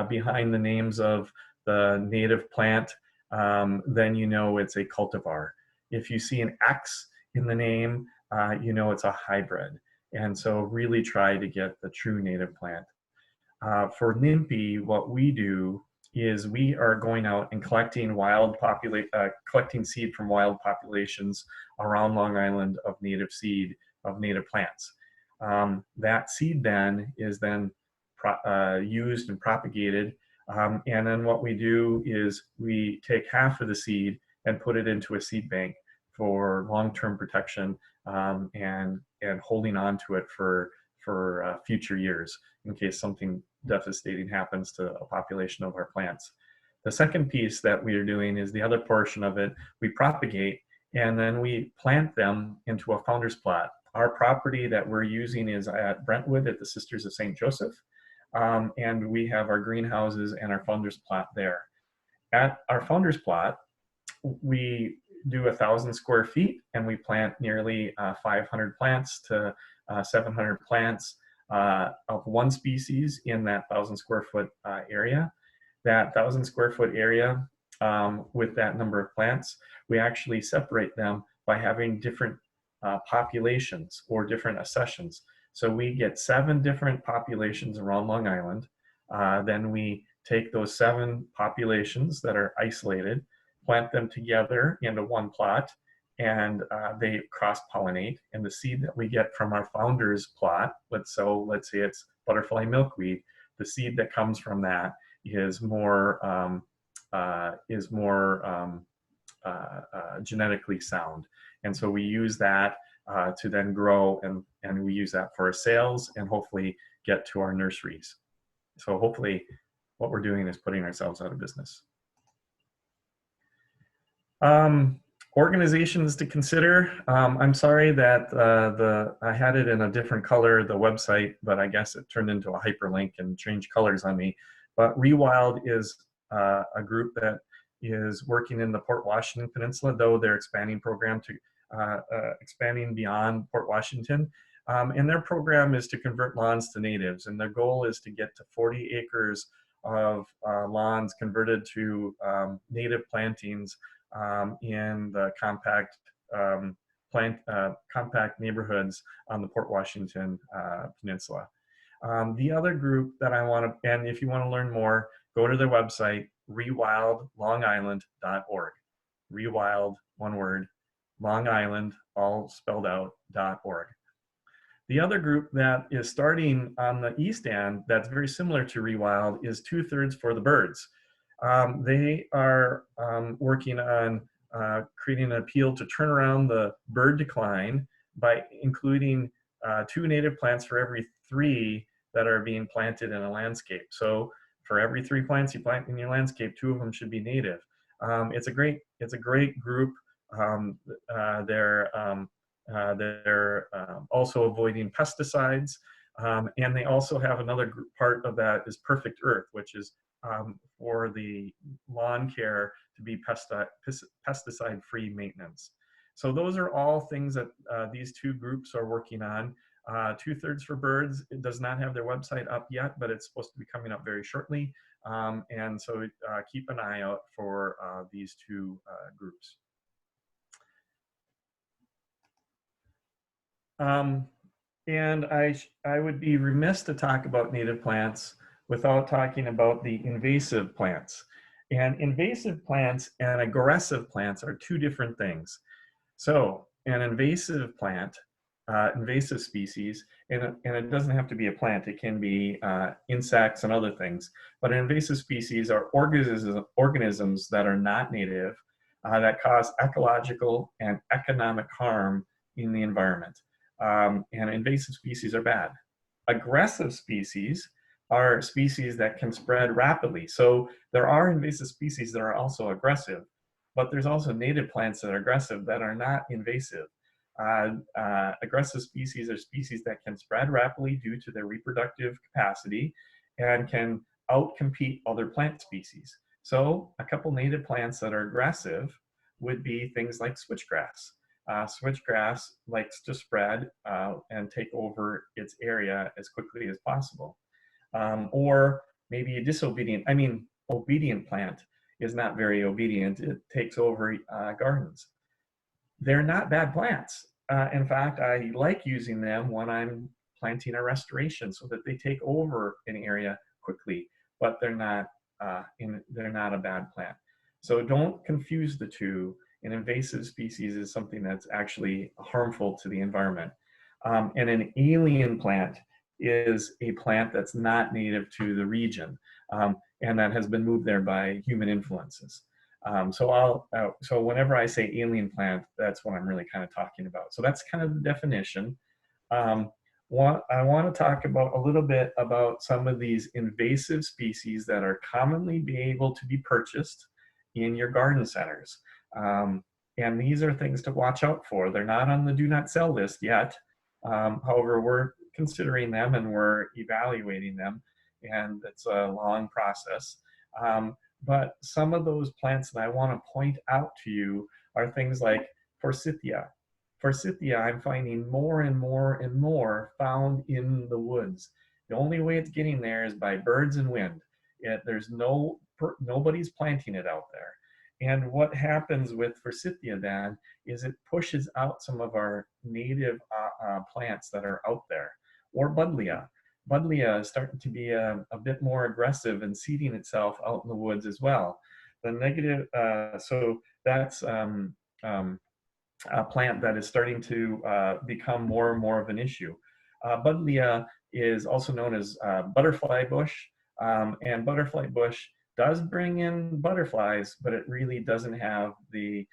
behind the names of the native plant, then you know it's a cultivar. If you see an X in the name, you know it's a hybrid. And so really try to get the true native plant. For NIMPY, what we do is we are going out and collecting seed from wild populations around Long Island of native seed, of native plants. That seed then is used and propagated. And then what we do is we take half of the seed and put it into a seed bank for long-term protection and holding on to it for future years in case something devastating happens to a population of our plants. The second piece that we are doing is the other portion of it, we propagate and then we plant them into a founder's plot. Our property that we're using is at Brentwood at the Sisters of St. Joseph. And we have our greenhouses and our founder's plot there. At our founder's plot, we do 1,000 square feet and we plant nearly 500 plants to 700 plants of one species in that 1,000 square foot area. That 1,000 square foot area with that number of plants, we actually separate them by having different populations or different accessions. So we get 7 different populations around Long Island. Then we take those 7 populations that are isolated, plant them together into one plot, and they cross-pollinate. And the seed that we get from our founder's plot, let's say it's butterfly milkweed, the seed that comes from that is more genetically sound. And so we use that to then grow, and we use that for our sales and hopefully get to our nurseries. So hopefully what we're doing is putting ourselves out of business. Organizations to consider. I'm sorry that I had it in a different color, the website, but I guess it turned into a hyperlink and changed colors on me. But Rewild is a group that is working in the Port Washington Peninsula, though they're expanding program to expanding beyond Port Washington. And their program is to convert lawns to natives. And their goal is to get to 40 acres of lawns converted to native plantings in the compact compact neighborhoods on the Port Washington Peninsula. The other group that I want to, and if you want to learn more, go to their website, rewildlongisland.org. Rewild, one word, Long Island, all spelled out, .org. The other group that is starting on the east end that's very similar to rewild is 2/3 for the birds. They are working on creating an appeal to turn around the bird decline by including 2 native plants for every 3 that are being planted in a landscape. So for every 3 plants you plant in your landscape, 2 of them should be native. It's a great group. They're also avoiding pesticides, and they also have another part of that is perfect earth, which is for the lawn care to be pesticide-free maintenance. So those are all things that these 2 groups are working on. 2/3 for birds, it does not have their website up yet, but it's supposed to be coming up very shortly. And so keep an eye out for these 2 groups. And I would be remiss to talk about native plants without talking about the invasive plants. And invasive plants and aggressive plants are 2 different things. So an invasive plant, invasive species, and it doesn't have to be a plant, it can be insects and other things, but an invasive species are organisms that are not native, that cause ecological and economic harm in the environment. And invasive species are bad. Aggressive species are species that can spread rapidly. So there are invasive species that are also aggressive, but there's also native plants that are aggressive that are not invasive. Aggressive species are species that can spread rapidly due to their reproductive capacity and can outcompete other plant species. So a couple native plants that are aggressive would be things like switchgrass. Switchgrass likes to spread and take over its area as quickly as possible. Or maybe a obedient plant is not very obedient. It takes over gardens. They're not bad plants. In fact, I like using them when I'm planting a restoration so that they take over an area quickly, but they're not a bad plant. So don't confuse the two. An invasive species is something that's actually harmful to the environment. And an alien plant is a plant that's not native to the region and that has been moved there by human influences. So whenever I say alien plant, that's what I'm really kind of talking about. So that's kind of the definition. I want to talk about a little bit about some of these invasive species that are commonly be able to be purchased in your garden centers. And these are things to watch out for. They're not on the do not sell list yet. However, we're considering them and we're evaluating them, and it's a long process. But some of those plants that I want to point out to you are things like Forsythia. Forsythia, I'm finding more and more and more found in the woods. The only way it's getting there is by birds and wind. Nobody's planting it out there. And what happens with Forsythia then is it pushes out some of our native plants that are out there. Or Buddleia. Buddleia is starting to be a bit more aggressive and seeding itself out in the woods as well. So that's a plant that is starting to become more and more of an issue. Buddleia is also known as butterfly bush, and butterfly bush does bring in butterflies, but it really doesn't have the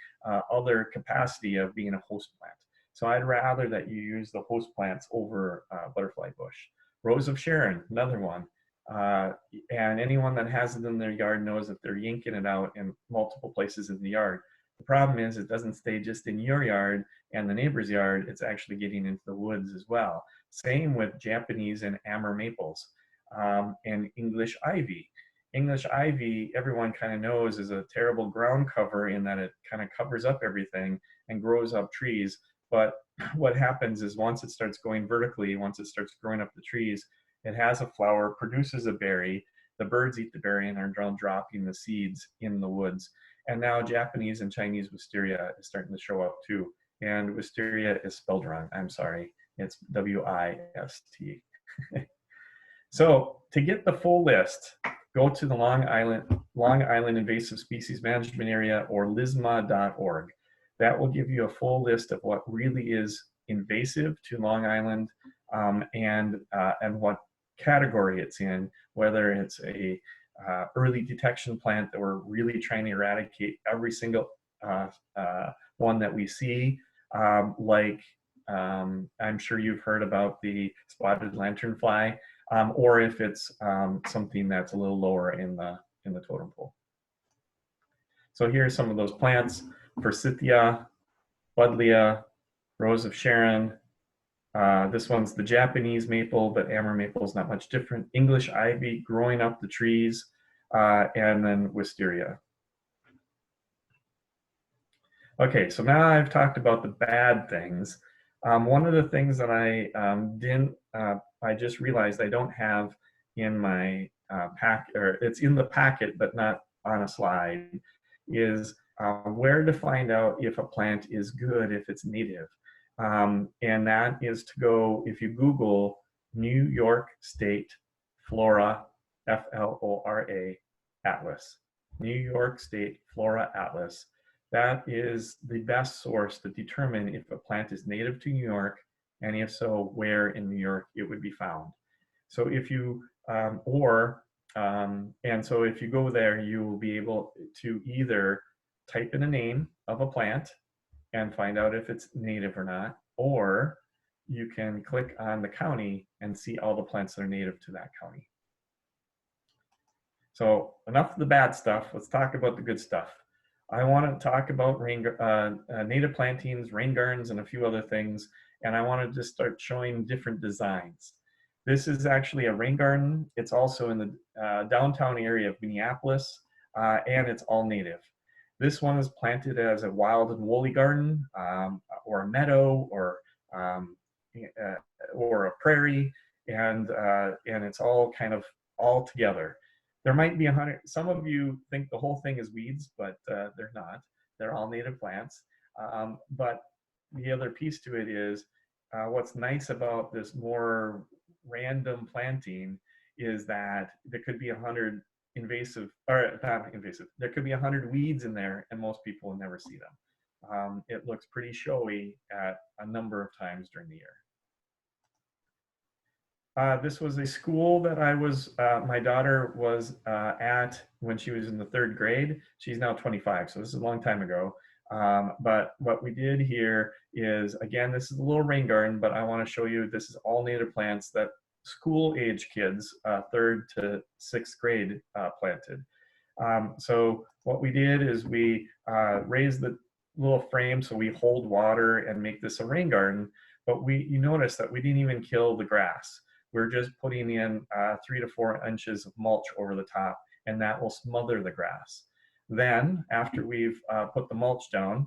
other capacity of being a host plant. So I'd rather that you use the host plants over butterfly bush. Rose of Sharon, another one. And anyone that has it in their yard knows that they're yanking it out in multiple places in the yard. The problem is it doesn't stay just in your yard and the neighbor's yard, it's actually getting into the woods as well. Same with Japanese and amber maples and English ivy. English ivy, everyone kind of knows, is a terrible ground cover in that it kind of covers up everything and grows up trees. But what happens is once it starts going vertically, once it starts growing up the trees, it has a flower, produces a berry, the birds eat the berry and are dropping the seeds in the woods. And now Japanese and Chinese wisteria is starting to show up too. And wisteria is spelled wrong, I'm sorry. It's W-I-S-T. So to get the full list, go to the Long Island Invasive Species Management Area or lisma.org. That will give you a full list of what really is invasive to Long Island and what category it's in, whether it's a early detection plant that we're really trying to eradicate every single one that we see, like I'm sure you've heard about the spotted lanternfly, or if it's something that's a little lower in the totem pole. So here's some of those plants: Forsythia, Buddleia, Rose of Sharon. This one's the Japanese maple, but Amur maple is not much different. English ivy growing up the trees, and then Wisteria. Okay, so now I've talked about the bad things. One of the things that I just realized I don't have in my pack, or it's in the packet but not on a slide, is where to find out if a plant is good if it's native. And that is to go, if you Google New York State Flora, F-L-O-R-A, Atlas. New York State Flora Atlas. That is the best source to determine if a plant is native to New York, and if so, where in New York it would be found. So if you, and so if you go there, you will be able to either type in a name of a plant and find out if it's native or not, or you can click on the county and see all the plants that are native to that county. So enough of the bad stuff, let's talk about the good stuff. I want to talk about native plantings, rain gardens, and a few other things, and I want to just start showing different designs. This is actually a rain garden. It's also in the downtown area of Minneapolis, and it's all native. This one is planted as a wild and woolly garden, or a meadow, or a prairie, and it's all kind of all together. There might be 100, some of you think the whole thing is weeds, but they're not. They're all native plants. But the other piece to it is, what's nice about this more random planting is that there could be 100 invasive, or not invasive, there could be 100 weeds in there and most people will never see them. It looks pretty showy at a number of times during the year. This was a school that my daughter was at when she was in the 3rd grade. She's now 25, so this is a long time ago. But what we did here is, again, this is a little rain garden, but I want to show you this is all native plants that school age kids, 3rd to 6th grade, planted. So what we did is we raised the little frame so we hold water and make this a rain garden, but you notice that we didn't even kill the grass. We're just putting in 3 to 4 inches of mulch over the top, and that will smother the grass. Then, after we've put the mulch down,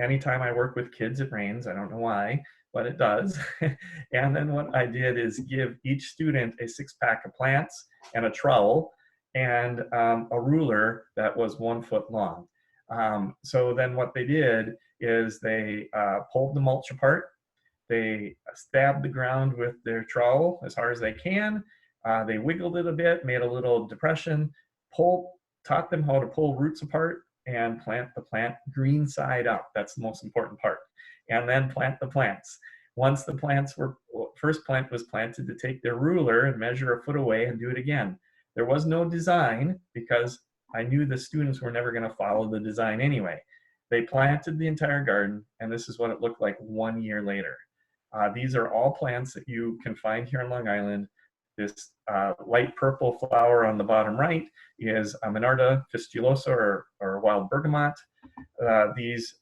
anytime I work with kids, it rains. I don't know why, but it does. And then what I did is give each student a 6-pack of plants and a trowel and a ruler that was 1 foot long. So then what they did is they pulled the mulch apart. They stabbed the ground with their trowel as hard as they can. They wiggled it a bit, made a little depression, taught them how to pull roots apart and plant the plant green side up. That's the most important part. And then plant the plants. Once the first plant was planted, to take their ruler and measure a foot away and do it again. There was no design because I knew the students were never going to follow the design anyway. They planted the entire garden, and this is what it looked like 1 year later. These are all plants that you can find here in Long Island. This light purple flower on the bottom right is a Monarda fistulosa, or wild bergamot. These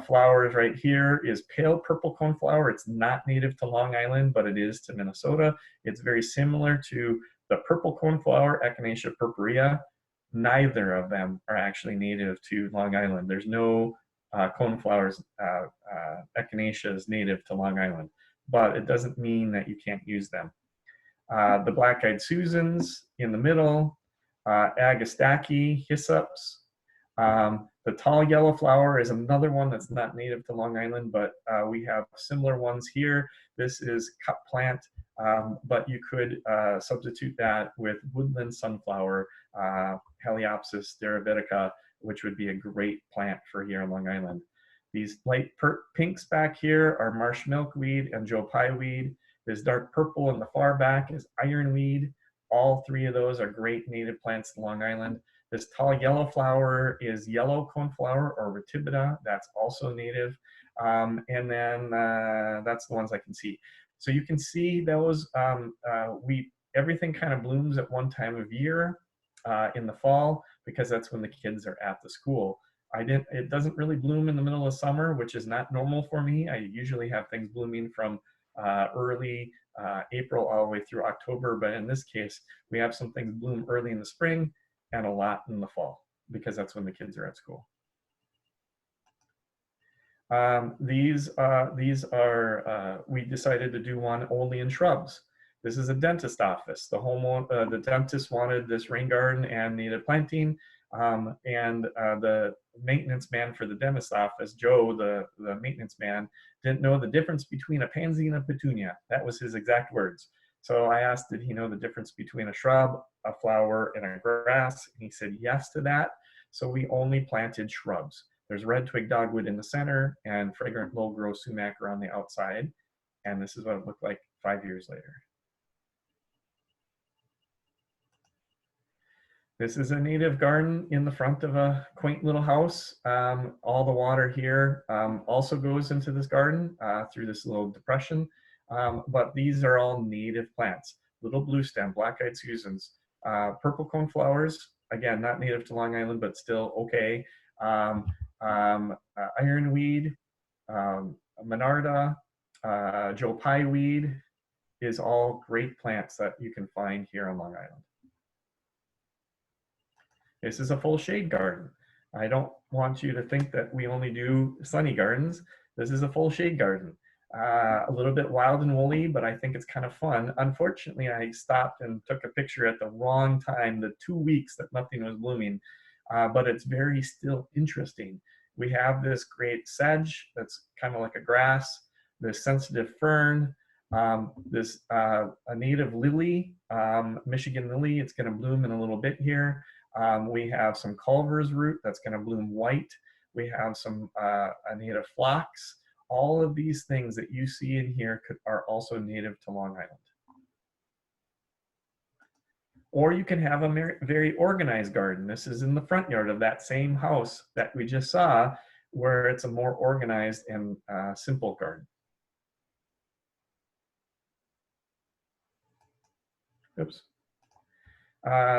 flowers right here is pale purple coneflower. It's not native to Long Island, but it is to Minnesota. It's very similar to the purple coneflower, Echinacea purpurea. Neither of them are actually native to Long Island. There's no coneflowers, echinaceas native to Long Island, but it doesn't mean that you can't use them. The black-eyed Susans in the middle, Agastaki Hyssops. The tall yellow flower is another one that's not native to Long Island, but we have similar ones here. This is cup plant, but you could substitute that with woodland sunflower, Heliopsis derivatica, which would be a great plant for here on Long Island. These light pinks back here are marsh milkweed and Joe Pye weed. This dark purple in the far back is ironweed. All three of those are great native plants to Long Island. This tall yellow flower is yellow coneflower or Ratibida. That's also native. And then that's the ones I can see. So you can see those, everything kind of blooms at one time of year in the fall, because that's when the kids are at the school. It doesn't really bloom in the middle of summer, which is not normal for me. I usually have things blooming from early April all the way through October, but in this case, we have some things bloom early in the spring and a lot in the fall, because that's when the kids are at school. These are, we decided to do one only in shrubs. This is a dentist office. The dentist wanted this rain garden and native planting, and the maintenance man for the dentist office, Joe, the maintenance man, didn't know the difference between a pansy and a petunia. That was his exact words. So I asked, did he know the difference between a shrub, a flower, and a grass? And he said yes to that. So we only planted shrubs. There's red twig dogwood in the center and fragrant low growth sumac around the outside. And this is what it looked like 5 years later. This is a native garden in the front of a quaint little house. All the water here also goes into this garden through this little depression. But these are all native plants. Little blue stem, black-eyed Susans, purple cone flowers, again, not native to Long Island, but still okay. Ironweed, Monarda, Joe Pye weed is all great plants that you can find here on Long Island. This is a full shade garden. I don't want you to think that we only do sunny gardens. This is a full shade garden. A little bit wild and woolly, but I think it's kind of fun. Unfortunately, I stopped and took a picture at the wrong time, the 2 weeks that nothing was blooming, but it's very still interesting. We have this great sedge that's kind of like a grass, this sensitive fern, this a native lily, Michigan lily. It's going to bloom in a little bit here. We have some Culver's root that's going to bloom white. We have some a native phlox. All of these things that you see in here are also native to Long Island. Or you can have a very organized garden. This is in the front yard of that same house that we just saw, where it's a more organized and simple garden. Oops.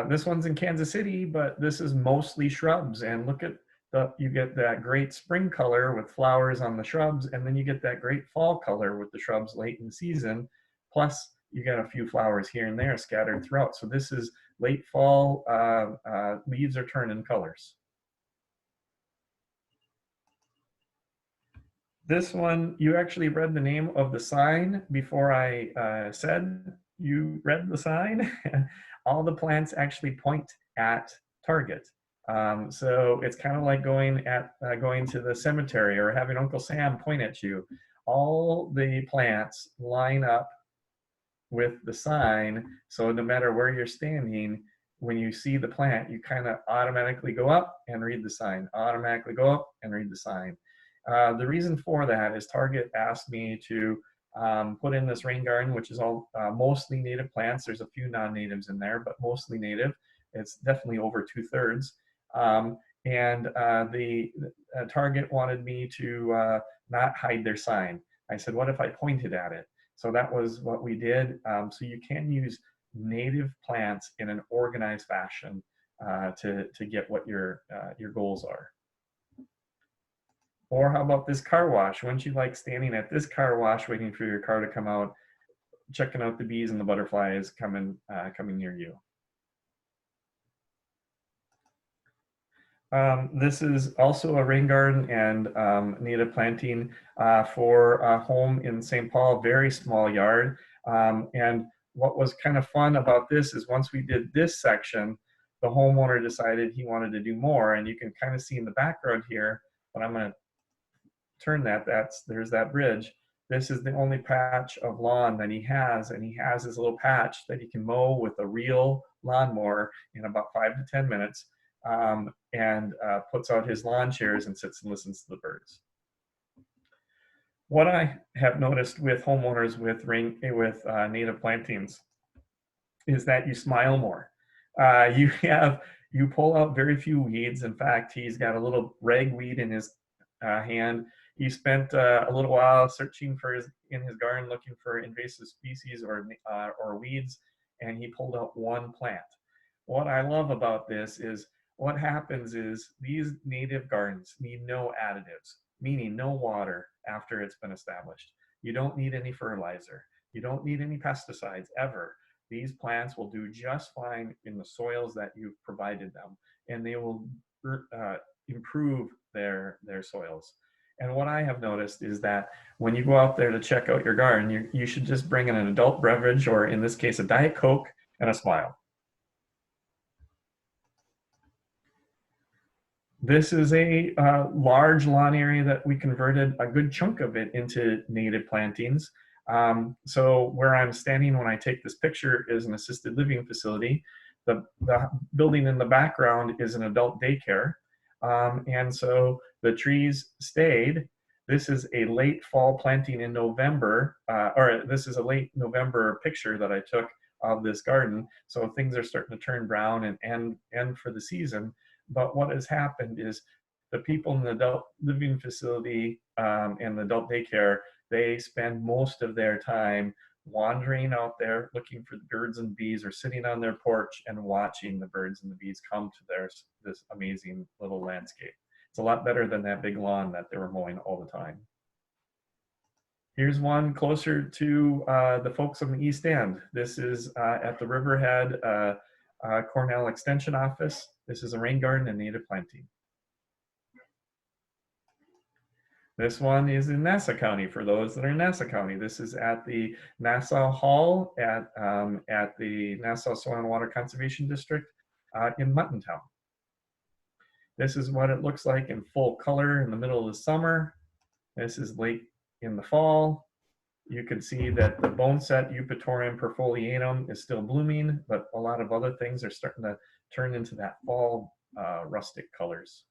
This one's in Kansas City, but this is mostly shrubs. And look at you get that great spring color with flowers on the shrubs, and then you get that great fall color with the shrubs late in the season. Plus, you got a few flowers here and there scattered throughout. So this is late fall, leaves are turning colors. This one, you actually read the name of the sign before I said you read the sign. All the plants actually point at Target. So it's kind of like going to the cemetery or having Uncle Sam point at you. All the plants line up with the sign, so no matter where you're standing, when you see the plant, you kind of automatically go up and read the sign, automatically go up and read the sign. The reason for that is Target asked me to put in this rain garden, which is all mostly native plants. There's a few non-natives in there, but mostly native. It's definitely over 2/3. The Target wanted me to not hide their sign. I said, what if I pointed at it? So that was what we did. So you can use native plants in an organized fashion to get what your goals are. Or how about this car wash? Wouldn't you like standing at this car wash waiting for your car to come out, checking out the bees and the butterflies coming near you? This is also a rain garden and native planting for a home in St. Paul, very small yard. And what was kind of fun about this is once we did this section, the homeowner decided he wanted to do more. And you can kind of see in the background here, but I'm going to turn that, there's that bridge. This is the only patch of lawn that he has, and he has his little patch that he can mow with a real lawnmower in about 5 to 10 minutes. And puts out his lawn chairs and sits and listens to the birds. What I have noticed with homeowners with native plantings is that you smile more. You pull out very few weeds. In fact, he's got a little ragweed in his hand. He spent a little while searching in his garden looking for invasive species or weeds, and he pulled out one plant. What I love about this is what happens is these native gardens need no additives, meaning no water after it's been established. You don't need any fertilizer. You don't need any pesticides ever. These plants will do just fine in the soils that you've provided them, and they will improve their soils. And what I have noticed is that when you go out there to check out your garden, you should just bring in an adult beverage, or in this case, a Diet Coke, and a smile. This is a large lawn area that we converted a good chunk of it into native plantings. So where I'm standing when I take this picture is an assisted living facility. The building in the background is an adult daycare. And so the trees stayed. This is a late fall planting in November, or this is a late November picture that I took of this garden. So things are starting to turn brown and end for the season. But what has happened is the people in the adult living facility and the adult daycare, they spend most of their time wandering out there looking for the birds and bees, or sitting on their porch and watching the birds and the bees come to this amazing little landscape. It's a lot better than that big lawn that they were mowing all the time. Here's one closer to the folks on the East End. This is at the Riverhead Cornell Extension Office. This is a rain garden and native planting. This one is in Nassau County for those that are in Nassau County. This is at the Nassau Hall at the Nassau Soil and Water Conservation District in Muttontown. This is what it looks like in full color in the middle of the summer. This is late in the fall. You can see that the boneset Eupatorium perfoliatum is still blooming, but a lot of other things are starting to turn into that fall rustic colors.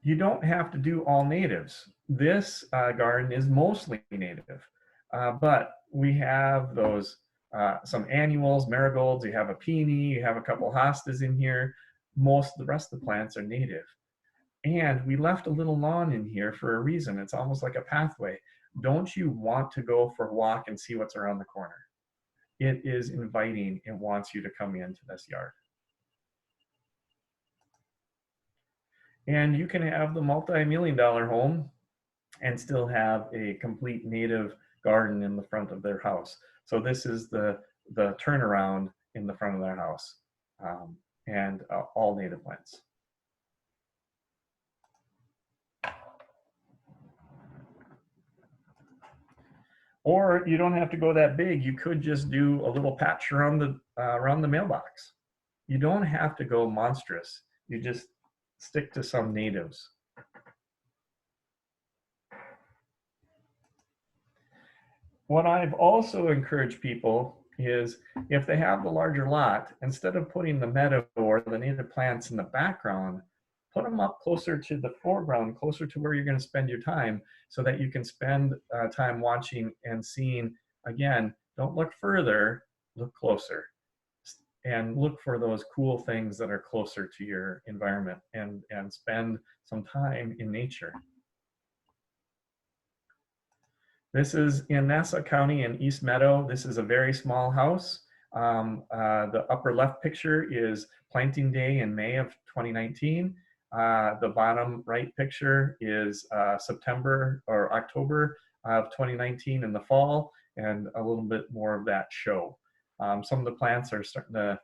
You don't have to do all natives. This garden is mostly native, but we have those some annuals, marigolds, you have a peony, you have a couple hostas in here. Most of the rest of the plants are native. And we left a little lawn in here for a reason. It's almost like a pathway. Don't you want to go for a walk and see what's around the corner? It is inviting. It wants you to come into this yard. And you can have the multi-million-dollar home and still have a complete native garden in the front of their house. So this is the turnaround in the front of their house, and all native plants. Or you don't have to go that big. You could just do a little patch around the mailbox. You don't have to go monstrous. You just stick to some natives. What I've also encouraged people is, if they have the larger lot, instead of putting the meadow or the native plants in the background, put them up closer to the foreground, closer to where you're going to spend your time, so that you can spend time watching and seeing. Again, don't look further, look closer, and look for those cool things that are closer to your environment, and spend some time in nature. This is in Nassau County in East Meadow. This is a very small house. The upper left picture is planting day in May of 2019. The bottom right picture is September or October of 2019 in the fall, and a little bit more of that show. Some of the plants are starting to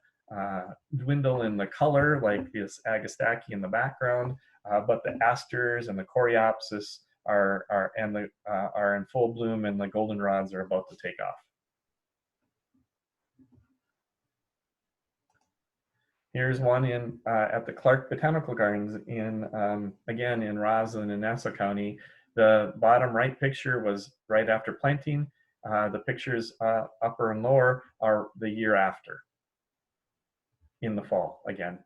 dwindle in the color, like this Agastaki in the background, but the asters and the coreopsis are in full bloom, and the goldenrods are about to take off. Here's one in at the Clark Botanical Gardens again in Roslyn in Nassau County. The bottom right picture was right after planting. The pictures upper and lower are the year after, in the fall again.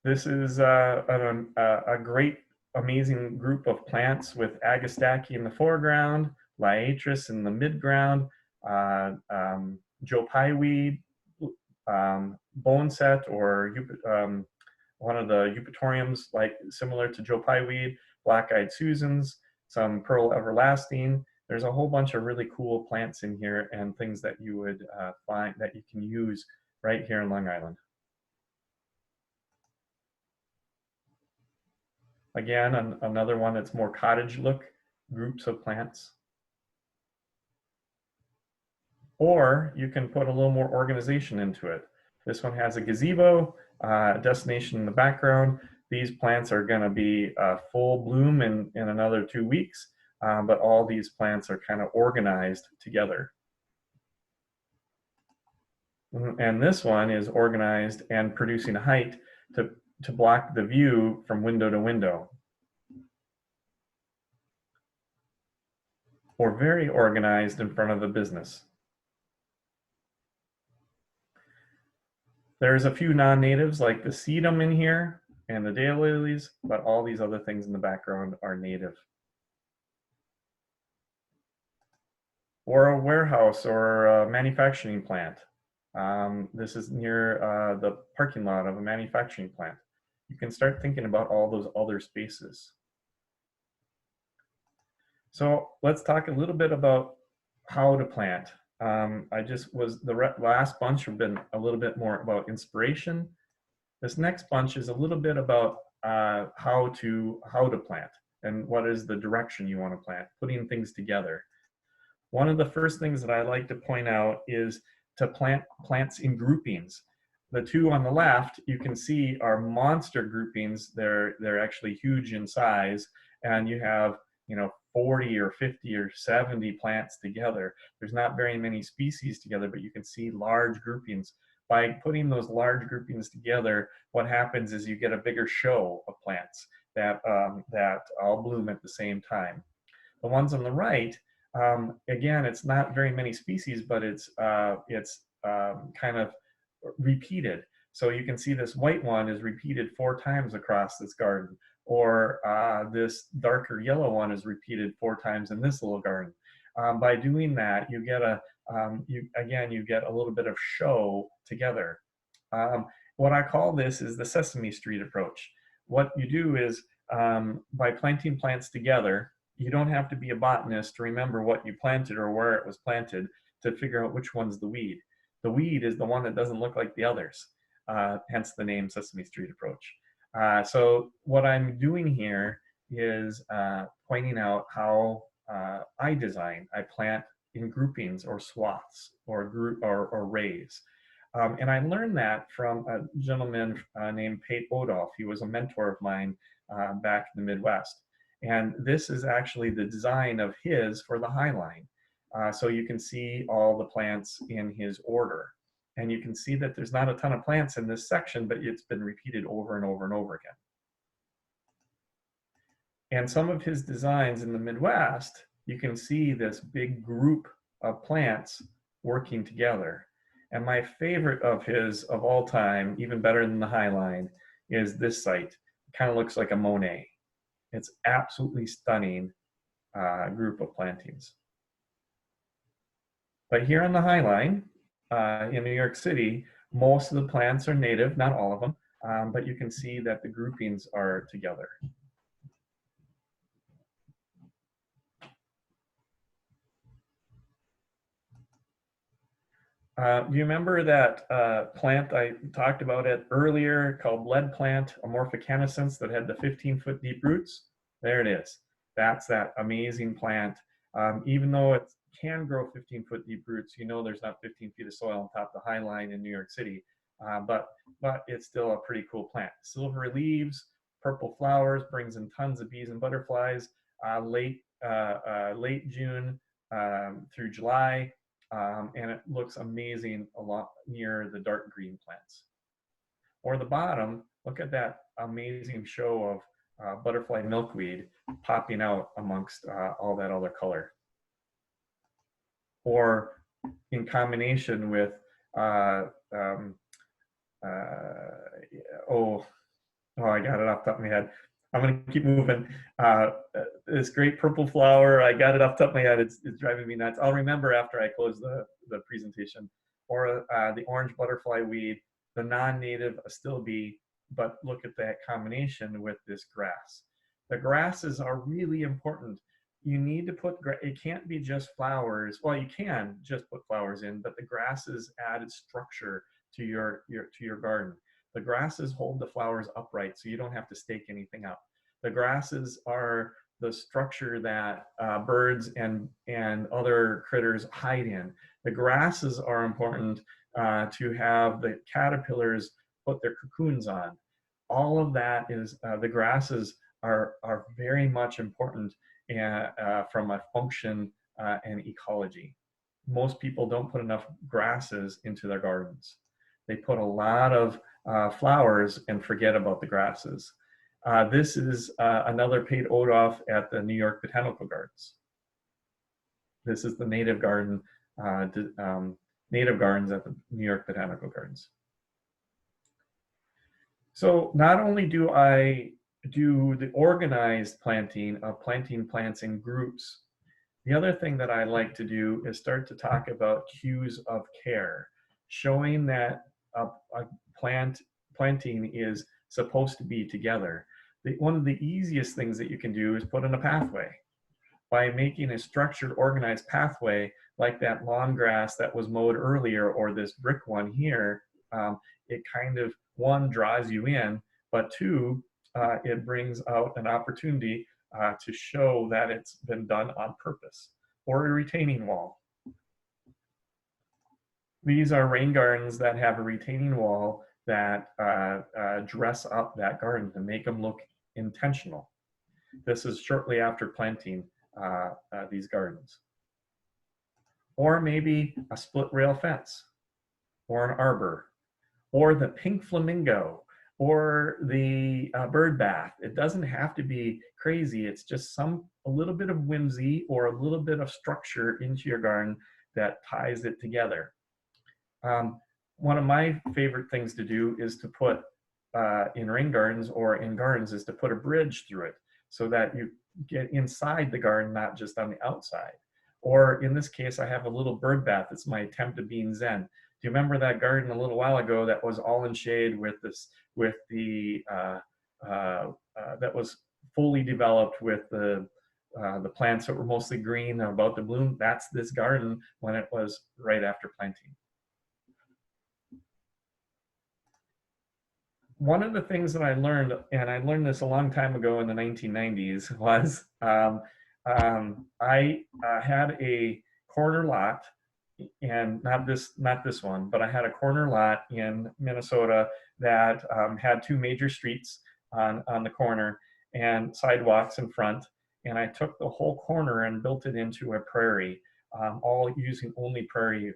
This is a great, amazing group of plants with Agastaki in the foreground, Liatris in the midground, Joe Pye weed, boneset, or one of the eupatoriums, like similar to Joe Pye weed, black-eyed Susans, some pearl everlasting. There's a whole bunch of really cool plants in here and things that you would find that you can use right here in Long Island. Again, another one that's more cottage look, groups of plants. Or you can put a little more organization into it. This one has a gazebo, destination in the background. These plants are going to be full bloom in another 2 weeks, but all these plants are kind of organized together. And this one is organized and producing a height to block the view from window to window. Or very organized in front of the business. There's a few non-natives like the sedum in here and the daylilies, but all these other things in the background are native. Or a warehouse or a manufacturing plant. This is near the parking lot of a manufacturing plant. You can start thinking about all those other spaces. So let's talk a little bit about how to plant. The last bunch have been a little bit more about inspiration. This next bunch is a little bit about how to plant and what is the direction you want to plant, putting things together. One of the first things that I like to point out is to plant plants in groupings. The two on the left, you can see, are monster groupings. They're actually huge in size, and you have 40 or 50 or 70 plants together. There's not very many species together, but you can see large groupings. By putting those large groupings together, what happens is you get a bigger show of plants that all bloom at the same time. The ones on the right, again, it's not very many species, but it's kind of repeated. So you can see this white one is repeated 4 times across this garden, or this darker yellow one is repeated 4 times in this little garden. By doing that, you get you get a little bit of show together. What I call this is the Sesame Street approach. What you do is by planting plants together, you don't have to be a botanist to remember what you planted or where it was planted to figure out which one's the weed. The weed is the one that doesn't look like the others, hence the name Sesame Street approach. So what I'm doing here is pointing out how I design. I plant in groupings or swaths or rays. And I learned that from a gentleman named Pate Odolph. He was a mentor of mine back in the Midwest. And this is actually the design of his for the Highline. So you can see all the plants in his order. And you can see that there's not a ton of plants in this section, but it's been repeated over and over and over again. And some of his designs in the Midwest, you can see this big group of plants working together. And my favorite of his of all time, even better than the Highline, is this site. It kind of looks like a Monet. It's absolutely stunning group of plantings. But here on the Highline, in New York City, most of the plants are native, not all of them, but you can see that the groupings are together. Do you remember that plant I talked about it earlier called lead plant, Amorphicanescens, that had the 15-foot deep roots? There it is. That's that amazing plant. Even though it can grow 15-foot deep roots, there's not 15 feet of soil on top of the Highline in New York City, but it's still a pretty cool plant. Silvery leaves, purple flowers, brings in tons of bees and butterflies. Late June through July. And it looks amazing a lot near the dark green plants. Or the bottom, look at that amazing show of butterfly milkweed popping out amongst all that other color. Or in combination with, Oh, I got it off the top of my head. I'm going to keep moving. This great purple flower, I got it off the top of my head. It's driving me nuts. I'll remember after I close the presentation. Or the orange butterfly weed, the non-native astilbe, but look at that combination with this grass. The grasses are really important. You need to put, it can't be just flowers. Well, you can just put flowers in, but the grasses added structure to your garden. The grasses hold the flowers upright, so you don't have to stake anything up. The grasses are the structure that birds and other critters hide in. The grasses are important to have the caterpillars put their cocoons on. All of that is, the grasses are very much important from a function and ecology. Most people don't put enough grasses into their gardens. They put a lot of flowers and forget about the grasses. This is another paid odoff at the New York Botanical Gardens. This is the native garden, native gardens at the New York Botanical Gardens. So not only do I do the organized planting of planting plants in groups, the other thing that I like to do is start to talk about cues of care, showing that a planting is supposed to be together. One of the easiest things that you can do is put in a pathway. By making a structured, organized pathway like that lawn grass that was mowed earlier, or this brick one here, it kind of, one, draws you in, but two, it brings out an opportunity to show that it's been done on purpose. Or a retaining wall. These are rain gardens that have a retaining wall that dress up that garden to make them look intentional. This is shortly after planting these gardens. Or maybe a split rail fence, or an arbor, or the pink flamingo, or the bird bath. It doesn't have to be crazy. It's just a little bit of whimsy or a little bit of structure into your garden that ties it together. One of my favorite things to do is to put in rain gardens or in gardens is to put a bridge through it so that you get inside the garden, not just on the outside. Or in this case, I have a little bird bath. It's my attempt to being Zen. Do you remember that garden a little while ago that was all in shade with that was fully developed with the plants that were mostly green and about to bloom? That's this garden when it was right after planting. One of the things that I learned, and I learned this a long time ago in the 1990s, was I had a corner lot, and not this one, but I had a corner lot in Minnesota that had two major streets on the corner and sidewalks in front. And I took the whole corner and built it into a prairie, all using only prairie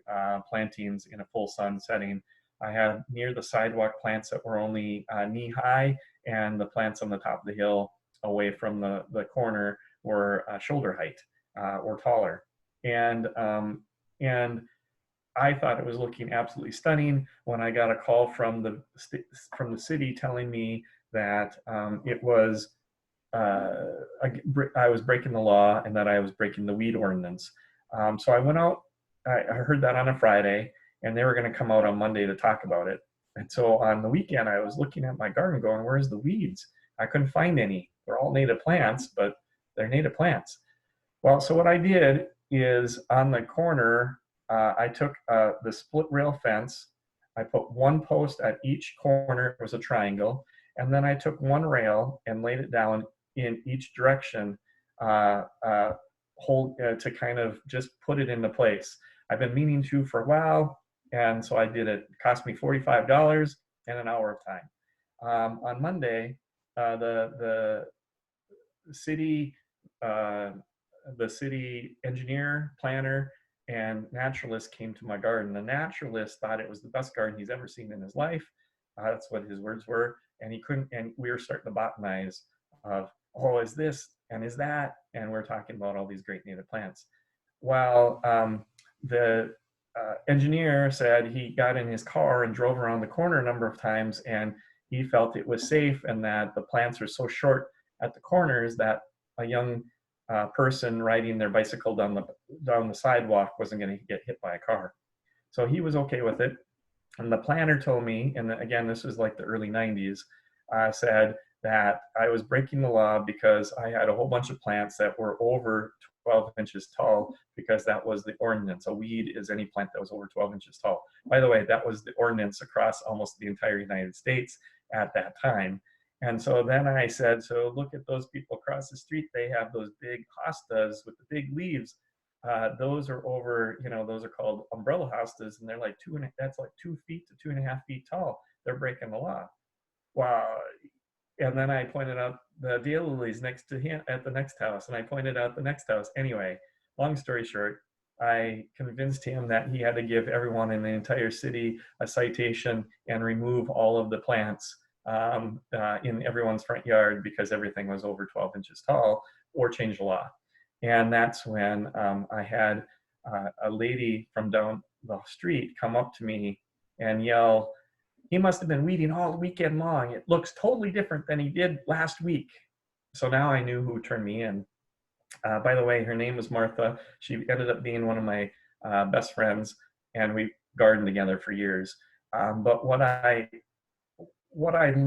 plantings in a full sun setting. I had near the sidewalk plants that were only knee high, and the plants on the top of the hill away from the corner were shoulder height or taller. And I thought it was looking absolutely stunning when I got a call from the city telling me that it was I was breaking the law and that I was breaking the weed ordinance. So I went out. I heard that on a Friday, and they were going to come out on Monday to talk about it. And so on the weekend, I was looking at my garden going, where's the weeds? I couldn't find any. They're all native plants, but they're native plants. Well, so what I did is on the corner, I took the split rail fence. I put one post at each corner. It was a triangle. And then I took one rail and laid it down in each direction to kind of just put it into place. I've been meaning to for a while. And so I did it. It cost me $45 and an hour of time. On Monday, the city engineer, planner, and naturalist came to my garden. The naturalist thought it was the best garden he's ever seen in his life. That's what his words were. And we were starting to botanize of, oh, is this and is that? And we're talking about all these great native plants. While the engineer said he got in his car and drove around the corner a number of times, and he felt it was safe and that the plants were so short at the corners that a young person riding their bicycle down the sidewalk wasn't going to get hit by a car. So he was okay with it. And the planner told me, and again, this was like the early 90s, said that I was breaking the law because I had a whole bunch of plants that were over 12 inches tall, because that was the ordinance. A weed is any plant that was over 12 inches tall. By the way, that was the ordinance across almost the entire United States at that time. And so then I said, so look at those people across the street. They have those big hostas with the big leaves. Those are over, those are called umbrella hostas, and they're like that's like 2 feet to 2.5 feet tall. They're breaking the law. Wow. And then I pointed out the daylilies next to him at the next house, and I pointed out the next house. Anyway, long story short, I convinced him that he had to give everyone in the entire city a citation and remove all of the plants in everyone's front yard because everything was over 12 inches tall, or change the law. And that's when I had a lady from down the street come up to me and yell, "He must have been weeding all weekend long. It looks totally different than he did last week." So now I knew who turned me in. By the way, her name was Martha. She ended up being one of my best friends, and we gardened together for years. But what I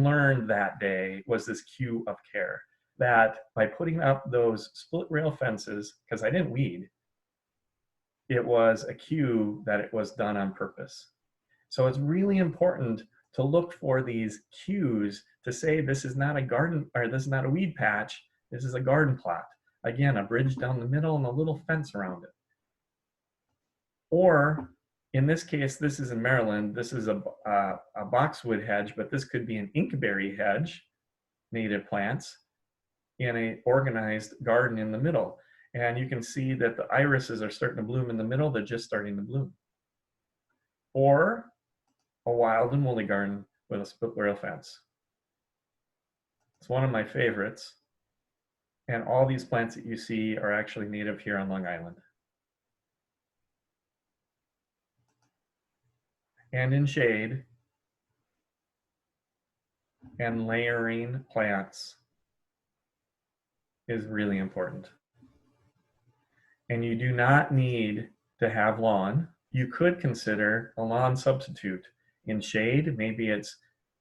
learned that day was this cue of care, that by putting up those split rail fences, because I didn't weed, it was a cue that it was done on purpose. So it's really important to look for these cues to say, this is not a garden, or this is not a weed patch, this is a garden plot. Again, a bridge down the middle and a little fence around it. Or in this case, this is in Maryland, this is a boxwood hedge, but this could be an inkberry hedge, native plants, in an organized garden in the middle. And you can see that the irises are starting to bloom in the middle, they're just starting to bloom. Or a wild and woolly garden with a split rail fence. It's one of my favorites. And all these plants that you see are actually native here on Long Island. And in shade, and layering plants is really important. And you do not need to have lawn. You could consider a lawn substitute. In shade, maybe it's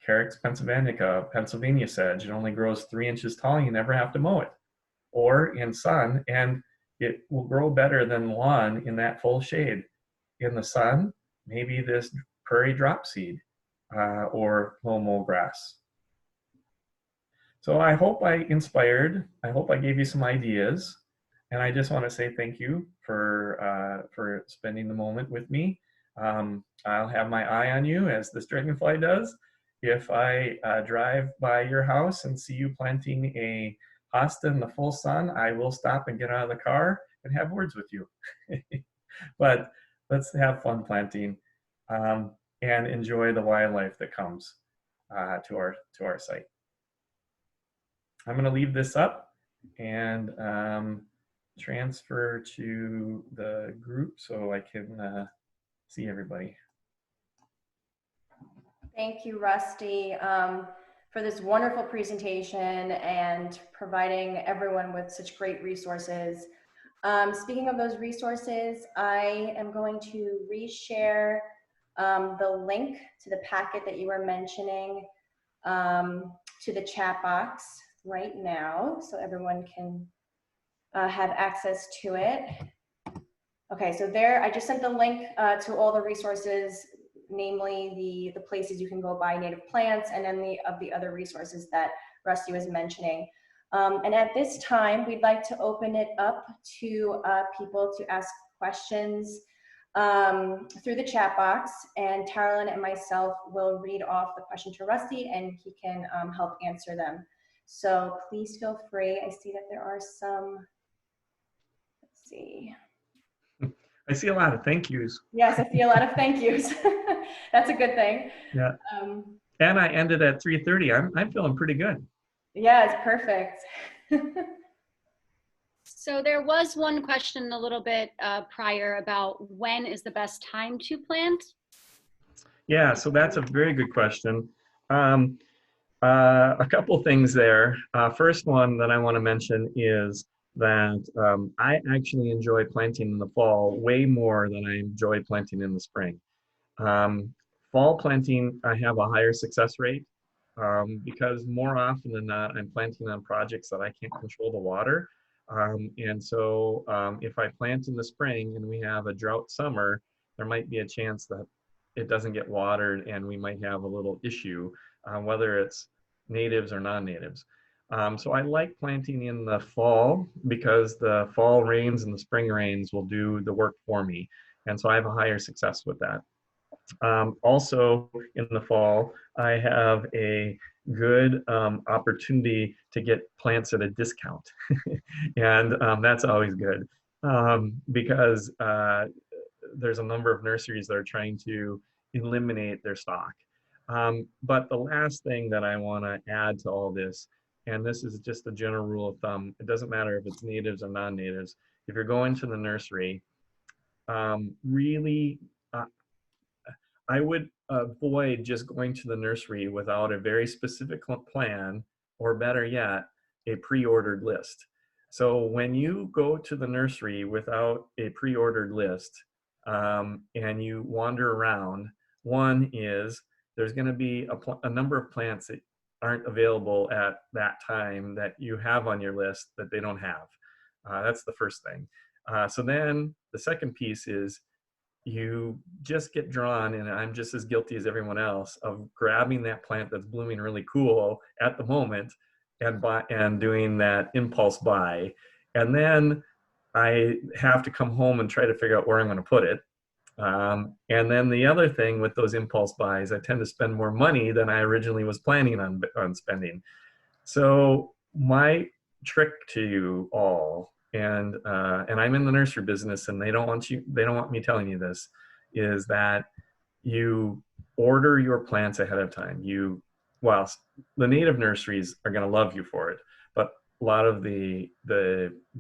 Carex pennsylvanica, Pennsylvania sedge. It only grows 3 inches tall, you never have to mow it. Or in sun, and it will grow better than lawn in that full shade. In the sun, maybe this prairie dropseed or low grass. So I hope I inspired. I hope I gave you some ideas. And I just want to say thank you for spending the moment with me. I'll have my eye on you, as this dragonfly does. If I drive by your house and see you planting a hosta in the full sun, I will stop and get out of the car and have words with you. But let's have fun planting and enjoy the wildlife that comes to our site. I'm going to leave this up and transfer to the group so I can see everybody. Thank you, Rusty, for this wonderful presentation and providing everyone with such great resources. Speaking of those resources, I am going to reshare the link to the packet that you were mentioning to the chat box right now, so everyone can have access to it. Okay, so there, I just sent the link to all the resources, namely the places you can go buy native plants, and then the other resources that Rusty was mentioning. And at this time, we'd like to open it up to people to ask questions through the chat box, and Carolyn and myself will read off the question to Rusty, and he can help answer them. So please feel free. I see that there are some, let's see. I see a lot of thank yous. Yes, I see a lot of thank yous. That's a good thing. Yeah. And I ended at 3:30. I'm feeling pretty good. Yeah, it's perfect. So there was one question a little bit prior about when is the best time to plant? Yeah, so that's a very good question. A couple things there. First one that I want to mention is that I actually enjoy planting in the fall way more than I enjoy planting in the spring. Fall planting, I have a higher success rate because more often than not, I'm planting on projects that I can't control the water. And so if I plant in the spring and we have a drought summer, there might be a chance that it doesn't get watered and we might have a little issue, whether it's natives or non-natives. So I like planting in the fall because the fall rains and the spring rains will do the work for me. And so I have a higher success with that. Also in the fall, I have a good opportunity to get plants at a discount. And that's always good because there's a number of nurseries that are trying to eliminate their stock. But the last thing that I want to add to all this, and this is just a general rule of thumb, it doesn't matter if it's natives or non-natives, if you're going to the nursery, really, I would avoid just going to the nursery without a very specific plan, or better yet, a pre-ordered list. So when you go to the nursery without a pre-ordered list and you wander around, one is there's going to be a number of plants that aren't available at that time that you have on your list that they don't have. That's the first thing. So then the second piece is you just get drawn, and I'm just as guilty as everyone else, of grabbing that plant that's blooming really cool at the moment and doing that impulse buy. And then I have to come home and try to figure out where I'm going to put it. And then the other thing with those impulse buys, I tend to spend more money than I originally was planning on spending. So my trick to you all, and I'm in the nursery business, and they don't want me telling you this, is that you order your plants ahead of time. Well, the native nurseries are going to love you for it, but a lot of the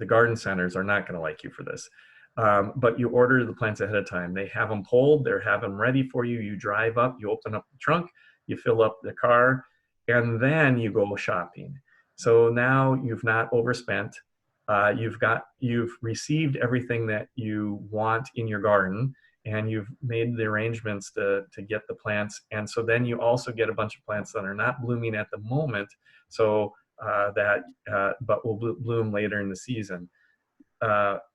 garden centers are not going to like you for this. But you order the plants ahead of time. They have them pulled, they have them ready for you. You drive up, you open up the trunk, you fill up the car, and then you go shopping. So now you've not overspent. You've received everything that you want in your garden, and you've made the arrangements to get the plants. And so then you also get a bunch of plants that are not blooming at the moment, so but will bloom later in the season.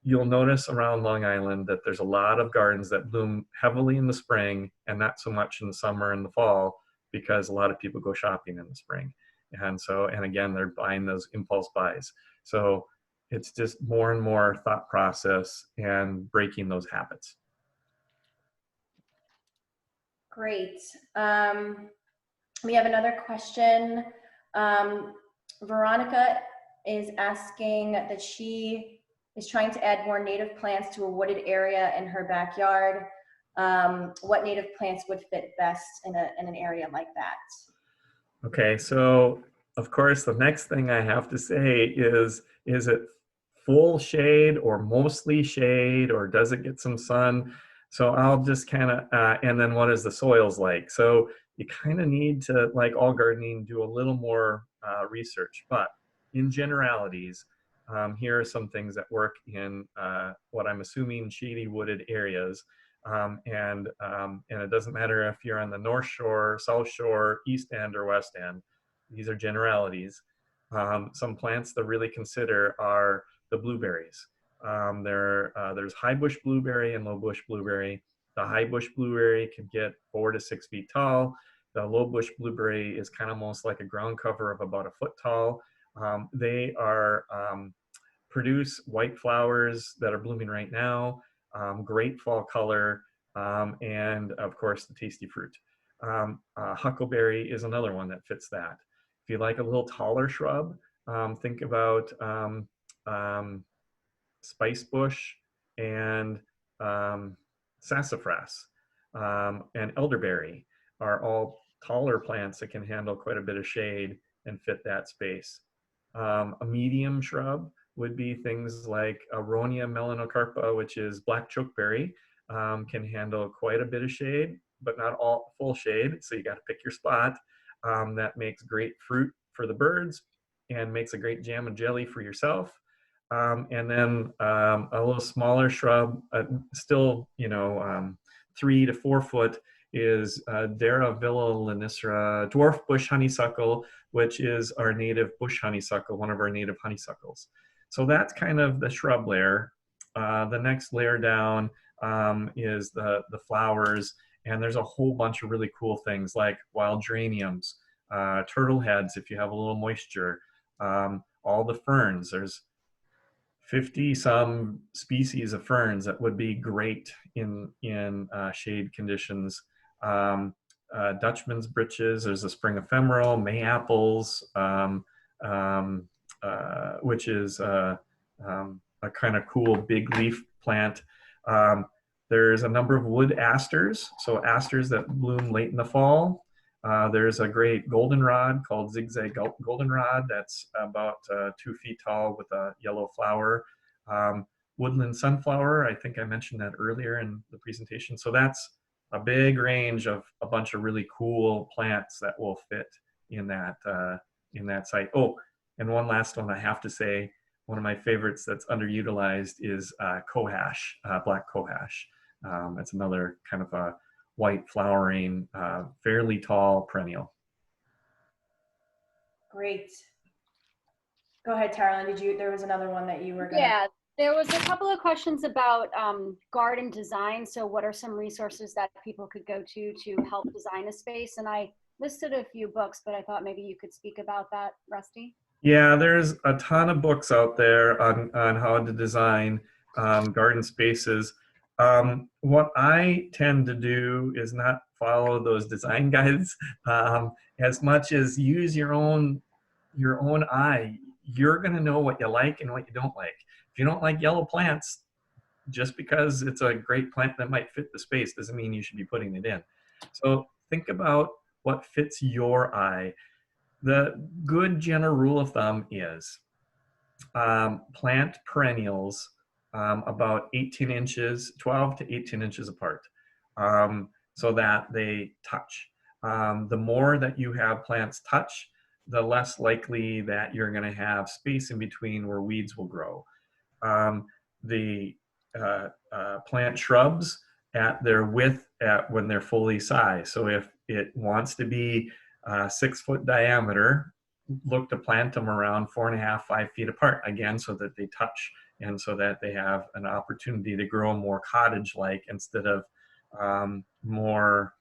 You'll notice around Long Island that there's a lot of gardens that bloom heavily in the spring and not so much in the summer and the fall, because a lot of people go shopping in the spring. And again, they're buying those impulse buys. So it's just more and more thought process and breaking those habits. Great. We have another question. Veronica is asking that she is trying to add more native plants to a wooded area in her backyard. What native plants would fit best in an area like that? Okay, so of course the next thing I have to say is it full shade or mostly shade, or does it get some sun? So I'll just kind of, and then what is the soils like? So you kind of need to, like all gardening, do a little more research. But in generalities, here are some things that work in what I'm assuming shady wooded areas. And it doesn't matter if you're on the North Shore, South Shore, East End, or West End. These are generalities. Some plants to really consider are the blueberries. There's high bush blueberry and low bush blueberry. The high bush blueberry can get 4 to 6 feet tall. The low bush blueberry is kind of almost like a ground cover of about 1 foot tall. They produce white flowers that are blooming right now, great fall color, and of course the tasty fruit. Huckleberry is another one that fits that. If you like a little taller shrub, think about spice bush and sassafras and elderberry are all taller plants that can handle quite a bit of shade and fit that space. A medium shrub would be things like Aronia melanocarpa, which is black chokeberry, can handle quite a bit of shade, but not all full shade, so you got to pick your spot. that makes great fruit for the birds and makes a great jam and jelly for yourself. And then a little smaller shrub, still, 3 to 4 foot, is Daravilla lanicera, dwarf bush honeysuckle, which is our native bush honeysuckle, one of our native honeysuckles. So that's kind of the shrub layer. The next layer down is the flowers, and there's a whole bunch of really cool things like wild geraniums, turtle heads if you have a little moisture, all the ferns. There's 50 some species of ferns that would be great in shade conditions. Dutchman's breeches, there's a spring ephemeral, May apples, which is a kind of cool big leaf plant. There's a number of wood asters, so asters that bloom late in the fall. There's a great goldenrod called zigzag goldenrod that's about 2 feet tall with a yellow flower. Woodland sunflower, I think I mentioned that earlier in the presentation. So that's a big range of a bunch of really cool plants that will fit in that site. Oh, and one last one I have to say, one of my favorites that's underutilized is cohash, black cohash. It's another kind of a white flowering, fairly tall perennial. Great. Go ahead, Taryn. There was another one that you were going to. Yeah, there was a couple of questions about garden design. So what are some resources that people could go to help design a space? And I listed a few books, but I thought maybe you could speak about that, Rusty. Yeah, there's a ton of books out there on how to design garden spaces. What I tend to do is not follow those design guides as much as use your own eye. You're going to know what you like and what you don't like. If you don't like yellow plants, just because it's a great plant that might fit the space doesn't mean you should be putting it in. So think about what fits your eye. The good general rule of thumb is plant perennials about 18 inches, 12 to 18 inches apart, so that they touch. The more that you have plants touch, the less likely that you're going to have space in between where weeds will grow. The plant shrubs at their width when they're fully sized. So if it wants to be 6 foot diameter, look to plant them around 4.5, 5 feet apart, again, so that they touch and so that they have an opportunity to grow more cottage-like instead of more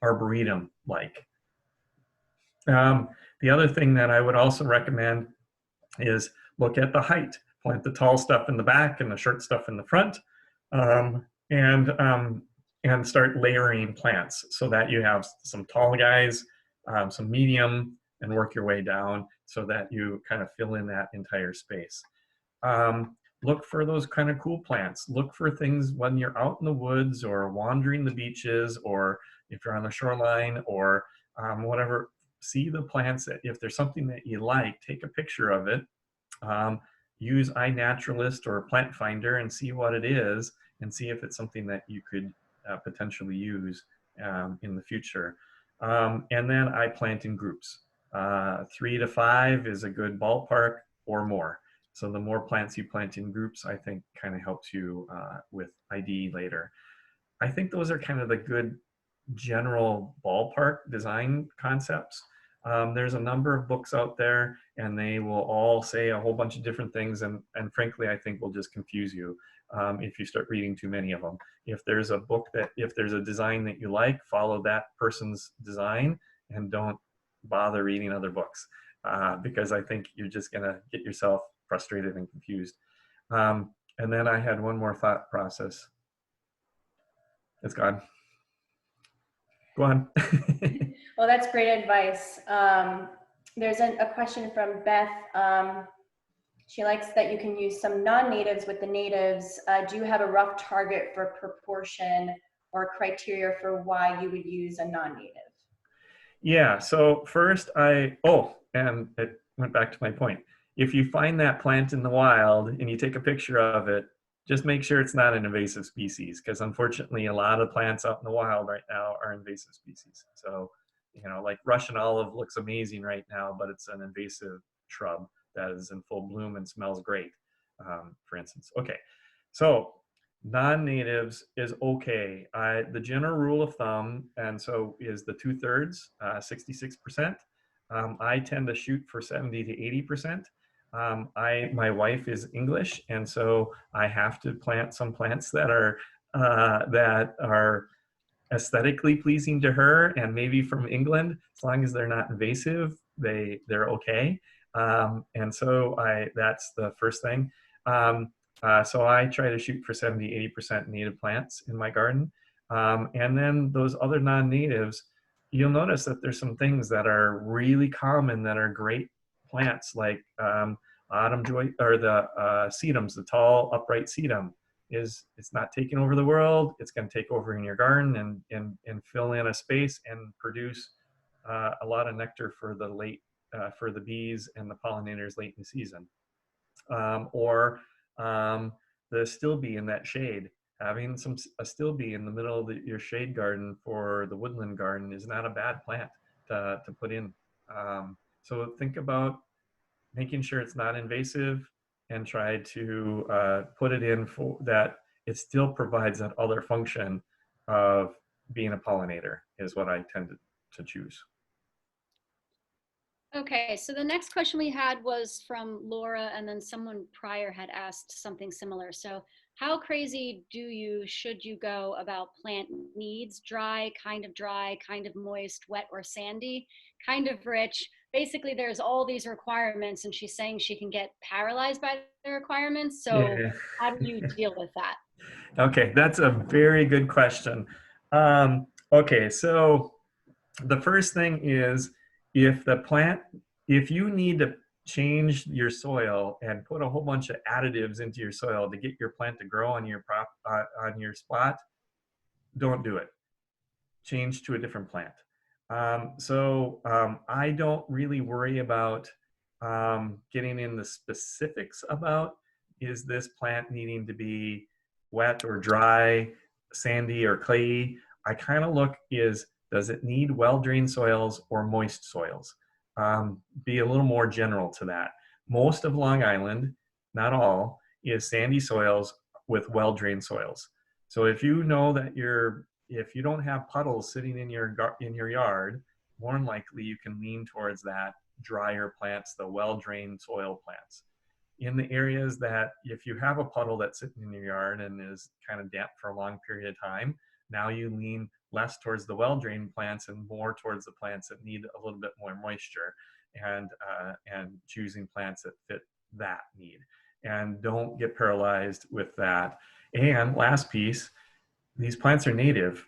arboretum-like. The other thing that I would also recommend is look at the height. Plant the tall stuff in the back and the short stuff in the front, and start layering plants so that you have some tall guys, some medium, and work your way down so that you kind of fill in that entire space. Look for those kind of cool plants. Look for things when you're out in the woods or wandering the beaches, or if you're on the shoreline, or whatever. See the plants. If there's something that you like, take a picture of it. Use iNaturalist or Plant Finder and see what it is, and see if it's something that you could potentially use in the future. And then I plant in groups. 3 to 5 is a good ballpark, or more. So the more plants you plant in groups, I think kind of helps you with ID later. I think those are kind of the good general ballpark design concepts. There's a number of books out there, and they will all say a whole bunch of different things, and frankly, I think will just confuse you if you start reading too many of them. If there's a design that you like, follow that person's design and don't bother reading other books, because I think you're just gonna get yourself frustrated and confused. And then I had one more thought process. It's gone. Go on. Well, that's great advice. There's a question from Beth. She likes that you can use some non-natives with the natives. Do you have a rough target for proportion or criteria for why you would use a non-native? Yeah, so first and it went back to my point. If you find that plant in the wild and you take a picture of it, just make sure it's not an invasive species, because unfortunately a lot of plants out in the wild right now are invasive species. So you know, like Russian olive looks amazing right now, but it's an invasive shrub that is in full bloom and smells great, for instance. Okay, so non-natives is okay. The general rule of thumb, and so is the 2/3, 66%. I tend to shoot for 70 to 80%. My wife is English, and so I have to plant some plants that are aesthetically pleasing to her, and maybe from England. As long as they're not invasive, they're okay. And so that's the first thing. So I try to shoot for 70, 80% native plants in my garden. And then those other non-natives, you'll notice that there's some things that are really common that are great plants, like autumn joy, or the sedums, the tall upright sedum. It's not taking over the world. It's going to take over in your garden and fill in a space and produce a lot of nectar for the bees and the pollinators late in the season. Or the still bee in that shade. Having a still bee in the middle of your shade garden for the woodland garden is not a bad plant to put in. So think about making sure it's not invasive, and try to put it in for that. It still provides that other function of being a pollinator is what I tend to choose. Okay, so the next question we had was from Laura, and then someone prior had asked something similar. So how crazy should you go about plant needs? Dry, kind of moist, wet or sandy, kind of rich? Basically, there's all these requirements, and she's saying she can get paralyzed by the requirements. So Yeah. how do you deal with that? Okay, that's a very good question. Okay, so the first thing is, if you need to change your soil and put a whole bunch of additives into your soil to get your plant to grow on your spot, don't do it. Change to a different plant. I don't really worry about getting in the specifics about, is this plant needing to be wet or dry, sandy or clayey. I kind of look does it need well-drained soils or moist soils? Be a little more general to that. Most of Long Island, not all, is sandy soils with well-drained soils. So if you know that if you don't have puddles sitting in your yard, more than likely you can lean towards that drier plants, the well-drained soil plants. In the areas that if you have a puddle that's sitting in your yard and is kind of damp for a long period of time, now you lean less towards the well-drained plants and more towards the plants that need a little bit more moisture, and choosing plants that fit that need. And don't get paralyzed with that. And last piece, these plants are native.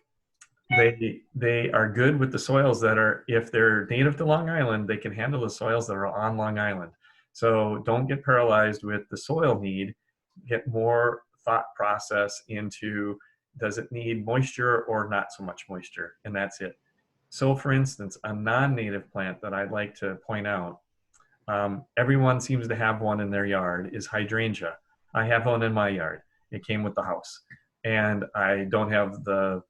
They are good with the soils that are, if they're native to Long Island, they can handle the soils that are on Long Island. So don't get paralyzed with the soil need. Get more thought process into, does it need moisture or not so much moisture? And that's it. So for instance, a non-native plant that I'd like to point out, everyone seems to have one in their yard, is hydrangea. I have one in my yard. It came with the house. And I don't have the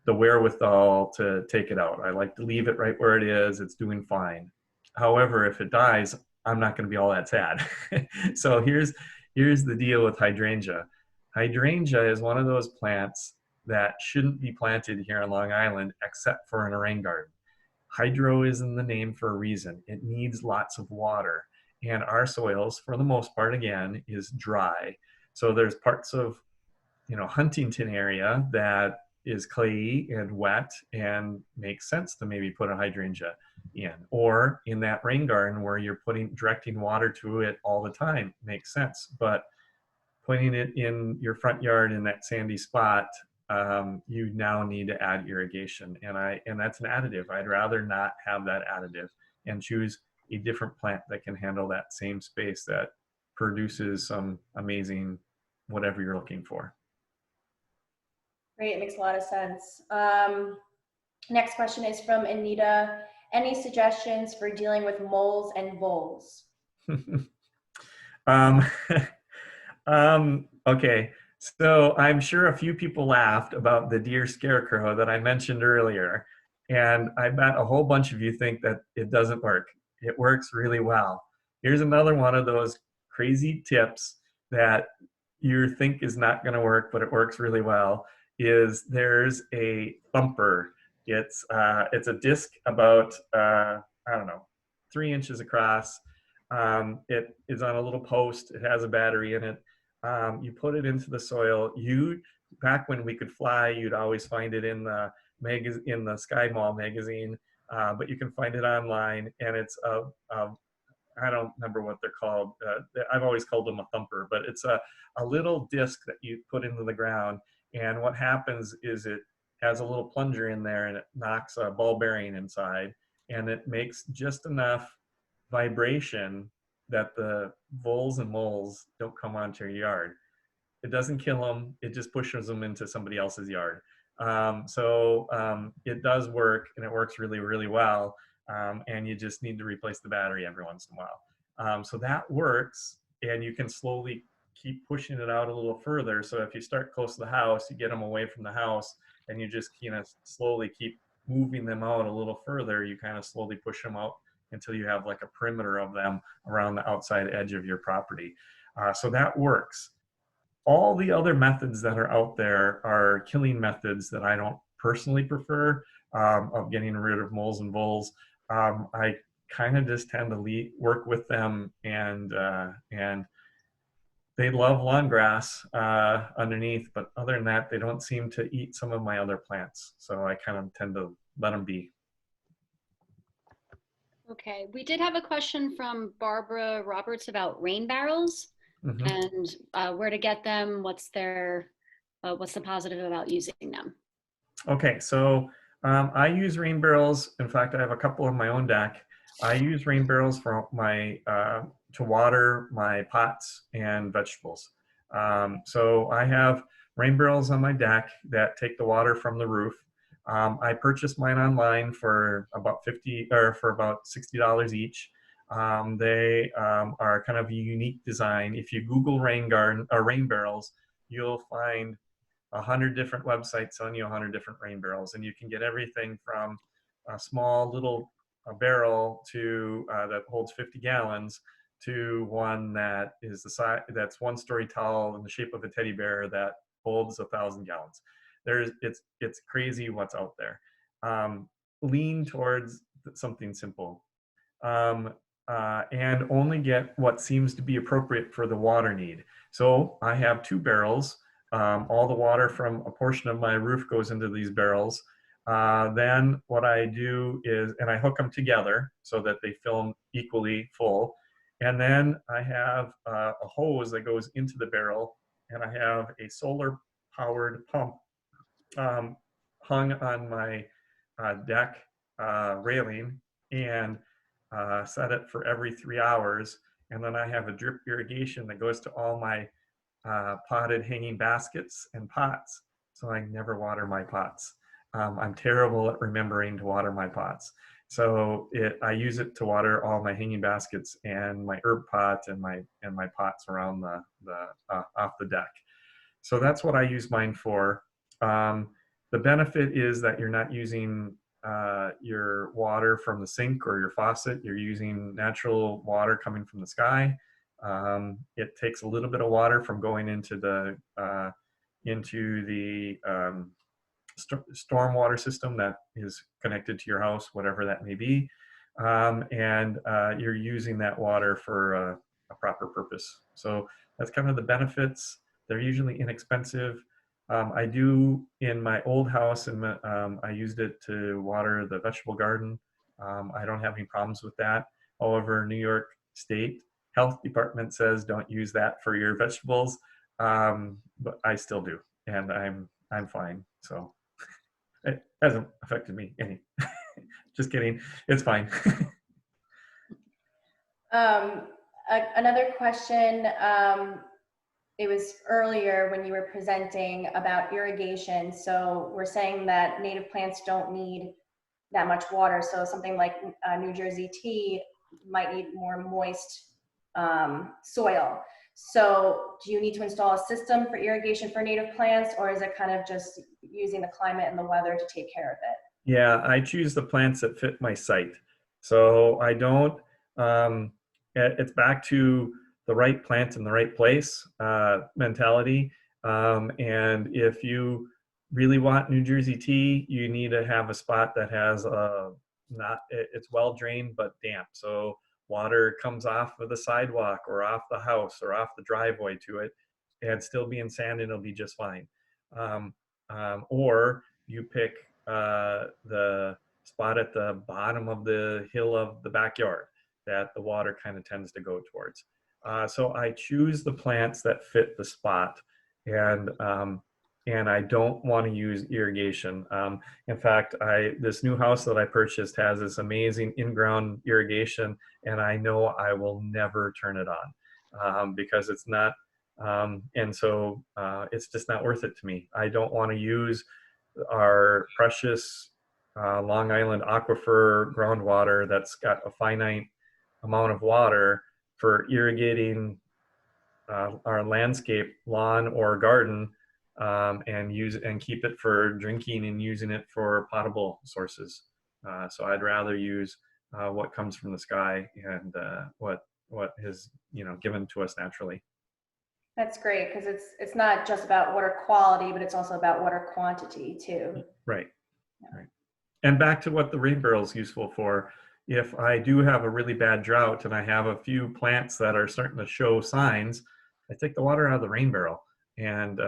wherewithal to take it out. I like to leave it right where it is. It's doing fine. However, if it dies, I'm not going to be all that sad. So here's the deal with hydrangea. Hydrangea is one of those plants that shouldn't be planted here on Long Island except for in a rain garden. Hydro is in the name for a reason. It needs lots of water. And our soils, for the most part, again, is dry. So there's parts of, Huntington area that is clayey and wet and makes sense to maybe put a hydrangea in. Or in that rain garden where you're directing water to it all the time makes sense. But putting it in your front yard in that sandy spot, you now need to add irrigation. And that's an additive. I'd rather not have that additive and choose a different plant that can handle that same space, that produces some amazing whatever you're looking for. Great, it makes a lot of sense. Next question is from Anita. Any suggestions for dealing with moles and voles? Okay, so I'm sure a few people laughed about the deer scarecrow that I mentioned earlier. And I bet a whole bunch of you think that it doesn't work. It works really well. Here's another one of those crazy tips that you think is not going to work, but it works really well, is there's a thumper. It's a disc about, I don't know, 3 inches across. It is on a little post. It has a battery in it. You put it into the soil. Back when we could fly, you'd always find it in the in the Sky Mall magazine, but you can find it online, and it's I don't remember what they're called. I've always called them a thumper, but it's a little disc that you put into the ground, and what happens is it has a little plunger in there, and it knocks a ball bearing inside, and it makes just enough vibration that the voles and moles don't come onto your yard. It doesn't kill them, it just pushes them into somebody else's yard. It does work, and it works really, really well. And you just need to replace the battery every once in a while. So that works, and you can slowly keep pushing it out a little further. So if you start close to the house, you get them away from the house, and you just slowly keep moving them out a little further. You kind of slowly push them out until you have like a perimeter of them around the outside edge of your property. So that works. All the other methods that are out there are killing methods that I don't personally prefer, of getting rid of moles and voles. I kind of just tend to work with them, and they love lawn grass underneath, but other than that, they don't seem to eat some of my other plants. So I kind of tend to let them be. Okay, we did have a question from Barbara Roberts about rain barrels. And where to get them, what's the positive about using them? Okay, so I use rain barrels. In fact, I have a couple on my own deck. I use rain barrels for to water my pots and vegetables. So I have rain barrels on my deck that take the water from the roof. I purchased mine online for about $60 each. They are kind of a unique design. If you Google rain barrels, you'll find 100 different websites selling you 100 different rain barrels, and you can get everything from a small little barrel to that holds 50 gallons to one that is the size that's 1 story tall in the shape of a teddy bear that holds 1,000 gallons. It's crazy what's out there. Lean towards something simple. And only get what seems to be appropriate for the water need. So I have 2 barrels. All the water from a portion of my roof goes into these barrels. Then what I do is, and I hook them together so that they fill equally full. And then I have a hose that goes into the barrel, and I have a solar powered pump hung on my deck railing, and set it for every 3 hours. And then I have a drip irrigation that goes to all my potted hanging baskets and pots. So I never water my pots. I'm terrible at remembering to water my pots. So I use it to water all my hanging baskets and my herb pot and my pots around off the deck. So that's what I use mine for. The benefit is that you're not using your water from the sink or your faucet. You're using natural water coming from the sky. It takes a little bit of water from going into the stormwater system that is connected to your house, whatever that may be, and you're using that water for a proper purpose. So that's kind of the benefits. They're usually inexpensive. I do in my old house, and I used it to water the vegetable garden. I don't have any problems with that. However, New York State Health Department says don't use that for your vegetables, but I still do, and I'm fine. So it hasn't affected me any. Just kidding. It's fine. Another question. It was earlier when you were presenting about irrigation. So we're saying that native plants don't need that much water. So something like New Jersey tea might need more moist soil. So do you need to install a system for irrigation for native plants, or is it kind of just using the climate and the weather to take care of it? Yeah, I choose the plants that fit my site. So I don't, it's back to the right plant in the right place mentality. And if you really want New Jersey tea, you need to have a spot that has it's well drained but damp. So water comes off of the sidewalk or off the house or off the driveway to it and still be in sand and it'll be just fine. Um, or you pick the spot at the bottom of the hill of the backyard that the water kind of tends to go towards. So I choose the plants that fit the spot, and I don't want to use irrigation. In fact, this new house that I purchased has this amazing in-ground irrigation, and I know I will never turn it on because it's not. And so it's just not worth it to me. I don't want to use our precious Long Island aquifer groundwater that's got a finite amount of water for irrigating our landscape, lawn or garden, and keep it for drinking and using it for potable sources. So I'd rather use what comes from the sky and what is given to us naturally. That's great, because it's not just about water quality, but it's also about water quantity too. Right. Yeah. Right. And back to what the rain barrel is useful for. If I do have a really bad drought and I have a few plants that are starting to show signs, I take the water out of the rain barrel and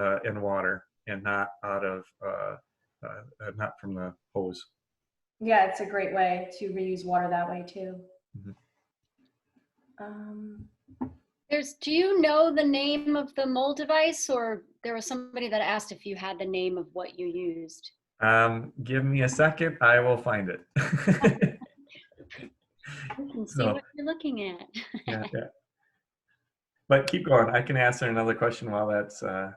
water, and not out of not from the hose. Yeah, it's a great way to reuse water that way too. Mm-hmm. Do you know the name of the mold device, or there was somebody that asked if you had the name of what you used? Give me a second, I will find it. You can see what you're looking at. Yeah. But keep going. I can answer another question while that's. I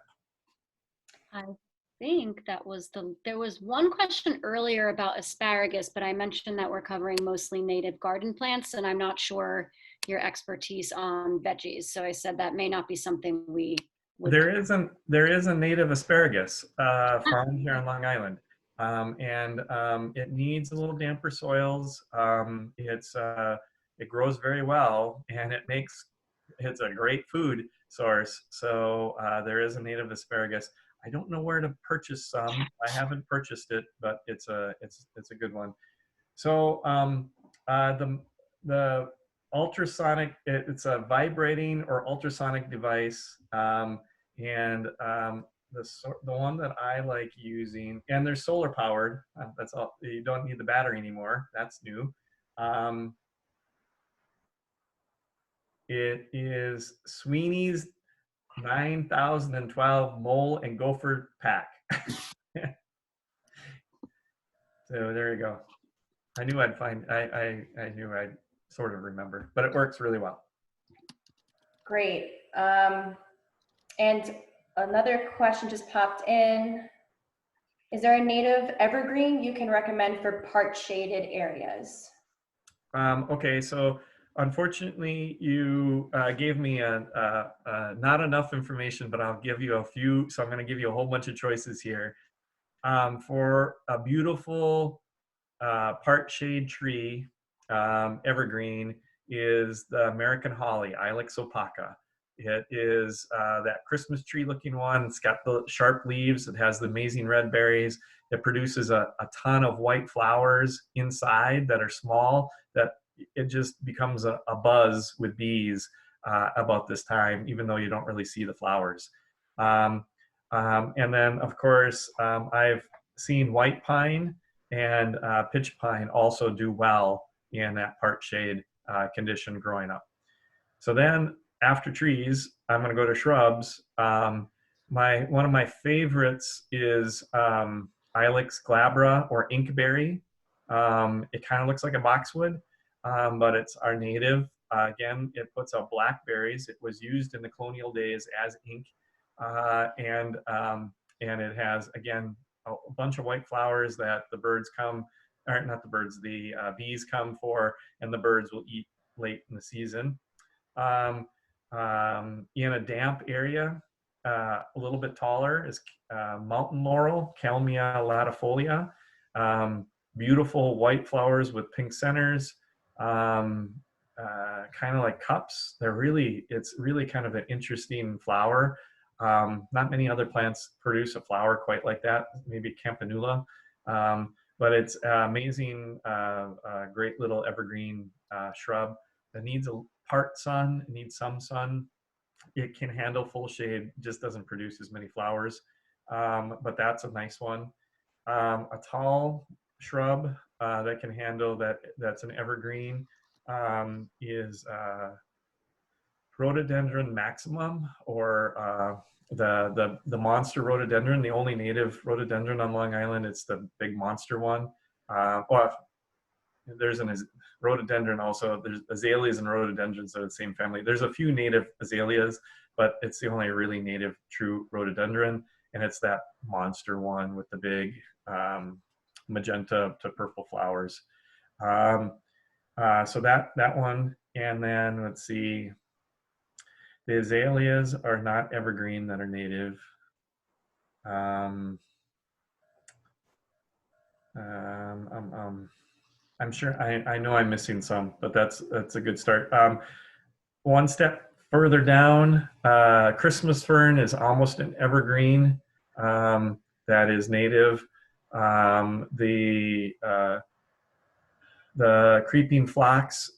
think there was one question earlier about asparagus, but I mentioned that we're covering mostly native garden plants, and I'm not sure your expertise on veggies. So I said that may not be something we would. There is a native asparagus farm here on Long Island. It needs a little damper soils. It grows very well, and it's a great food source. So there is a native asparagus. I don't know where to purchase some. I haven't purchased it, but it's a good one. So the ultrasonic, it's a vibrating or ultrasonic device, the one that I like using, and they're solar powered. That's all. You don't need the battery anymore. That's new. It is Sweeney's 9012 Mole and Gopher Pack. So there you go. I knew I'd find. I knew I'd sort of remember, but it works really well. Great. And another question just popped in. Is there a native evergreen you can recommend for part shaded areas? Okay, so unfortunately, you gave me not enough information, but I'll give you a few. So I'm going to give you a whole bunch of choices here. For a beautiful part shade tree, evergreen, is the American holly, Ilex opaca. It is that Christmas tree looking one. It's got the sharp leaves. It has the amazing red berries. It produces a ton of white flowers inside that are small, that it just becomes a buzz with bees about this time, even though you don't really see the flowers. And then, of course, I've seen white pine and pitch pine also do well in that part shade condition growing up. So then after trees, I'm going to go to shrubs. One of my favorites is Ilex Glabra or inkberry. It kind of looks like a boxwood, but it's our native. Again, it puts out blackberries. It was used in the colonial days as ink, and it has, again, a bunch of white flowers that the birds come, or not the birds, the bees come for, and the birds will eat late in the season. In a damp area, a little bit taller, is mountain laurel, Kalmia latifolia. beautiful white flowers with pink centers, kind of like cups. It's really kind of an interesting flower. Not many other plants produce a flower quite like that, maybe Campanula. But it's amazing, great little evergreen shrub that needs a part sun, needs some sun. It can handle full shade, just doesn't produce as many flowers. But that's a nice one. A tall shrub that can handle that's an evergreen is Rhododendron maximum, or the monster rhododendron, the only native rhododendron on Long Island. It's the big monster one. Well, there's an rhododendron also. There's azaleas and rhododendrons are the same family. There's a few native azaleas, but it's the only really native true rhododendron, and it's that monster one with the big magenta to purple flowers. So that one, and then let's see. The azaleas are not evergreen that are native. I'm sure I know I'm missing some, but that's a good start. One step further down, Christmas fern is almost an evergreen that is native. The creeping flax,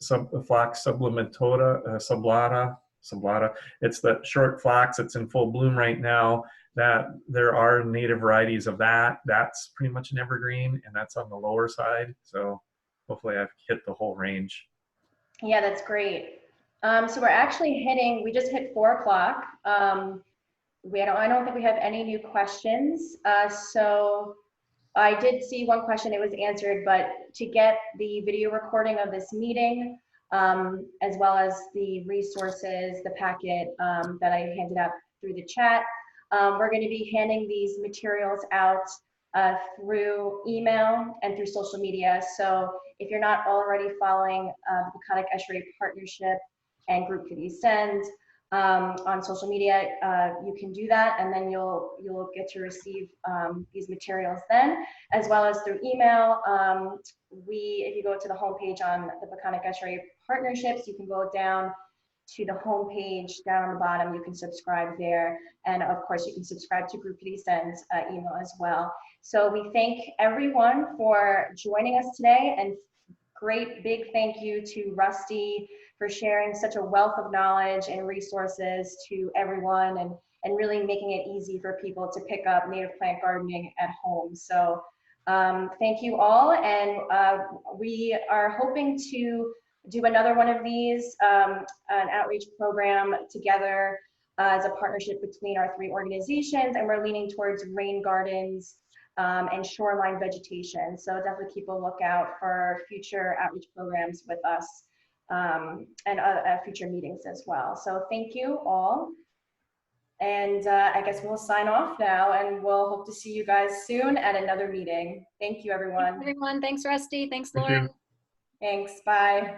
Flax sublata. It's the short flax. It's in full bloom right now. That there are native varieties of that. That's pretty much an evergreen, and that's on the lower side. So hopefully I've hit the whole range. Yeah, that's great. So we're actually we just hit 4 o'clock. I don't think we have any new questions. So I did see one question, it was answered, but to get the video recording of this meeting, as well as the resources, the packet that I handed out through the chat, we're going to be handing these materials out through email and through social media. So if you're not already following the Peconic Estuary Partnership and Group for these Sends on social media, you can do that, and then you'll get to receive these materials then, as well as through email. If you go to the homepage on the Peconic Estuary Partnerships, you can go down to the homepage down on the bottom. You can subscribe there, and of course you can subscribe to Group for these Sends email as well. So we thank everyone for joining us today, and great big thank you to Rusty for sharing such a wealth of knowledge and resources to everyone, and really making it easy for people to pick up native plant gardening at home. So thank you all, and we are hoping to do another one of these, an outreach program together as a partnership between our 3 organizations, and we're leaning towards rain gardens and shoreline vegetation. So definitely keep a lookout for future outreach programs with us, and future meetings as well. So thank you all. And I guess we'll sign off now, and we'll hope to see you guys soon at another meeting. Thank you, everyone. Thanks, everyone. Thanks, Rusty. Thanks, Thank Lauren. you. Thanks, bye.